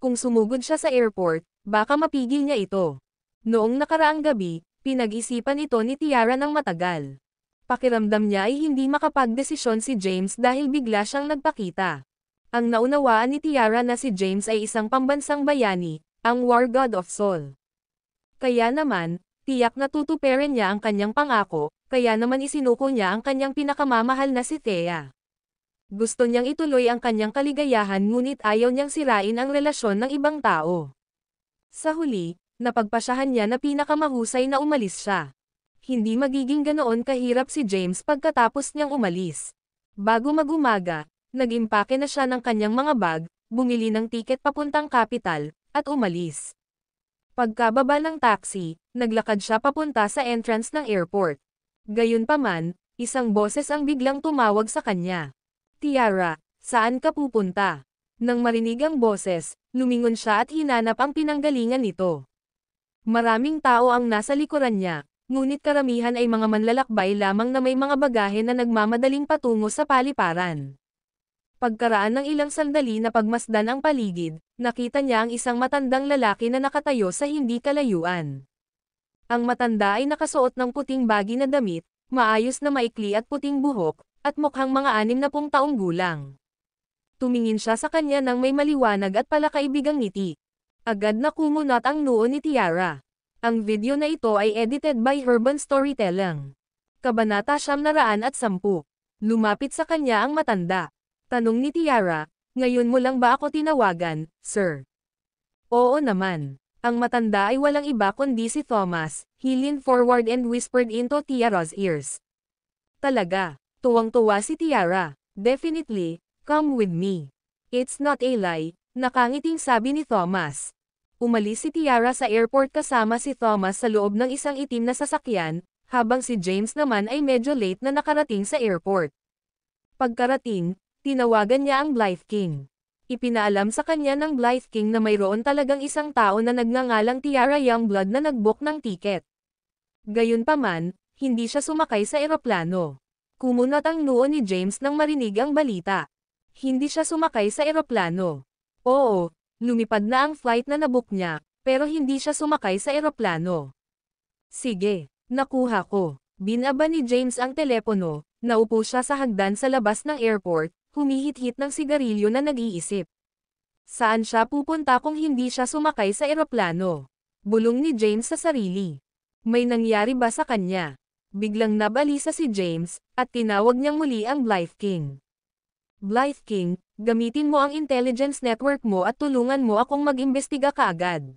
Kung sumugod siya sa airport, baka mapigil niya ito. Noong nakaraang gabi, pinag-isipan ito ni Tiara ng matagal. Pakiramdam niya ay hindi makapagdesisyon si James dahil bigla siyang nagpakita. Ang naunawaan ni Tiara na si James ay isang pambansang bayani, ang War God of Sol. Kaya naman, tiyak na tutuperin niya ang kanyang pangako, kaya naman isinuko niya ang kanyang pinakamamahal na si Thea. Gusto niyang ituloy ang kanyang kaligayahan ngunit ayaw niyang sirain ang relasyon ng ibang tao. Sa huli, napagpasyahan niya na pinakamahusay na umalis siya. Hindi magiging ganoon kahirap si James pagkatapos niyang umalis. Bago mag-umaga, nag-impake na siya ng kanyang mga bag, bumili ng tiket papuntang capital, at umalis. Pagkababa ng taxi, naglakad siya papunta sa entrance ng airport. Gayunpaman, isang boses ang biglang tumawag sa kanya. Tiara, saan ka pupunta? Nang marinig ang boses, lumingon siya at hinanap ang pinanggalingan nito. Maraming tao ang nasa likuran niya, ngunit karamihan ay mga manlalakbay lamang na may mga bagahe na nagmamadaling patungo sa paliparan. Pagkaraan ng ilang sandali na pagmasdan ang paligid, nakita niya ang isang matandang lalaki na nakatayo sa hindi kalayuan. Ang matanda ay nakasuot ng puting bagi na damit, maayos na maikli at puting buhok, at mukhang mga 60 taong gulang. Tumingin siya sa kanya nang may maliwanag at palakaibigang ngiti. Agad na kumunat ang noo ni Tiara. Ang video na ito ay edited by Urban Storytelling. Kabanata 910. Lumapit sa kanya ang matanda. Tanong ni Tiara, ngayon mo lang ba ako tinawagan, sir? Oo naman. Ang matanda ay walang iba kundi si Thomas. He leaned forward and whispered into Tiara's ears. Talaga. Tuwang-tuwa si Tiara. Definitely, come with me. It's not a lie, nakangiting sabi ni Thomas. Umalis si Tiara sa airport kasama si Thomas sa loob ng isang itim na sasakyan, habang si James naman ay medyo late na nakarating sa airport. Pagkarating, tinawagan niya ang Blythe King. Ipinaalam sa kanya ng Blythe King na mayroon talagang isang tao na nagngangalang Tiara Youngblood na nag-book ng tiket. Gayunpaman, hindi siya sumakay sa eroplano. Kumunat ang noo ni James nang marinig ang balita. Hindi siya sumakay sa eroplano. Oo, lumipad na ang flight na nabook niya, pero hindi siya sumakay sa eroplano. Sige, nakuha ko. Binaba ni James ang telepono, naupo siya sa hagdan sa labas ng airport, humihit-hit ng sigarilyo na nag-iisip. Saan siya pupunta kung hindi siya sumakay sa eroplano? Bulong ni James sa sarili. May nangyari ba sa kanya? Biglang nabalisa si James, at tinawag niyang muli ang Blythe King. Blythe King, gamitin mo ang intelligence network mo at tulungan mo akong mag-imbestiga kaagad.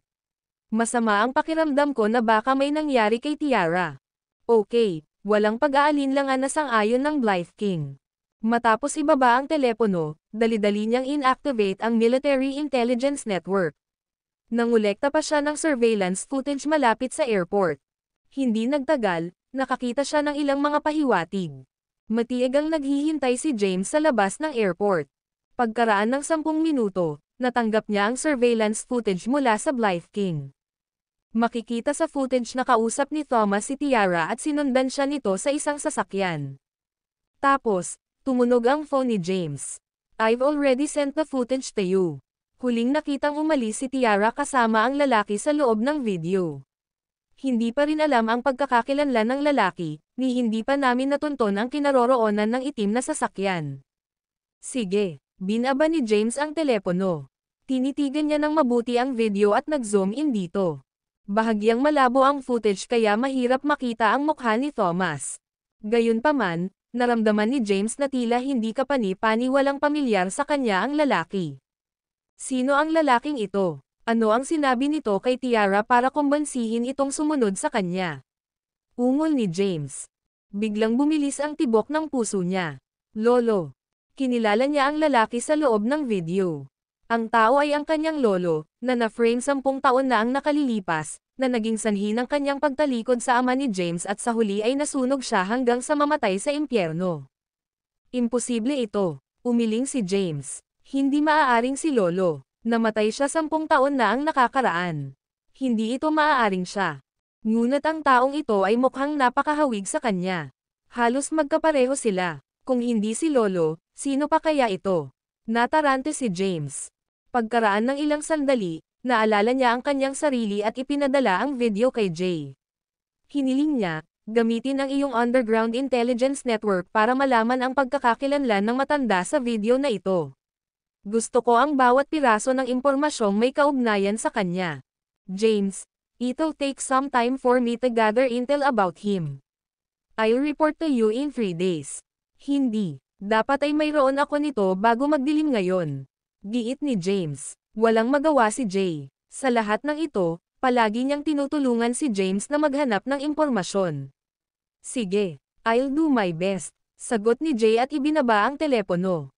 Masama ang pakiramdam ko na baka may nangyari kay Tiara. Okay, walang pag-aalinlangan na sang-ayon ng Blythe King. Matapos ibaba ang telepono, dali-dali niyang inactivate ang Military Intelligence Network. Nangolekta pa siya ng surveillance footage malapit sa airport. Hindi nagtagal, nakakita siya ng ilang mga pahiwatig. Matiyagang naghihintay si James sa labas ng airport. Pagkaraan ng 10 minuto, natanggap niya ang surveillance footage mula sa Blythe King. Makikita sa footage na kausap ni Thomas si Tiara at sinundan siya nito sa isang sasakyan. Tapos, tumunog ang phone ni James. "I've already sent the footage to you." Huling nakitang umalis si Tiara kasama ang lalaki sa loob ng video. Hindi pa rin alam ang pagkakakilanlan ng lalaki, ni hindi pa namin natunton ang kinaroroonan ng itim na sasakyan. Sige, binaba ni James ang telepono. Tinitigan niya ng mabuti ang video at nag-zoom in dito. Bahagyang malabo ang footage kaya mahirap makita ang mukha ni Thomas. Gayunpaman, naramdaman ni James na tila hindi kapani-pani walang pamilyar sa kanya ang lalaki. Sino ang lalaking ito? Ano ang sinabi nito kay Tiara para kumbansihin itong sumunod sa kanya? Ungol ni James. Biglang bumilis ang tibok ng puso niya. Lolo. Kinilala niya ang lalaki sa loob ng video. Ang tao ay ang kanyang lolo, na na-frame 10 taon na ang nakalilipas, na naging sanhi ng kanyang pagtalikod sa ama ni James at sa huli ay nasunog siya hanggang sa mamatay sa impyerno. Imposible ito, umiling si James. Hindi maaaring si lolo. Namatay siya 10 taon na ang nakakaraan. Hindi ito maaaring siya. Ngunit ang taong ito ay mukhang napakahawig sa kanya. Halos magkapareho sila. Kung hindi si lolo, sino pa kaya ito? Natarante si James. Pagkaraan ng ilang sandali, naalala niya ang kanyang sarili at ipinadala ang video kay Jay. Hiniling niya, gamitin ang iyong underground intelligence network para malaman ang pagkakakilanlan ng matanda sa video na ito. Gusto ko ang bawat piraso ng impormasyong may kaugnayan sa kanya. James, it'll take some time for me to gather intel about him. I'll report to you in 3 days. Hindi, dapat ay mayroon ako nito bago magdilim ngayon. Giit ni James. Walang magawa si Jay. Sa lahat ng ito, palagi niyang tinutulungan si James na maghanap ng impormasyon. Sige, I'll do my best. Sagot ni Jay at ibinaba ang telepono.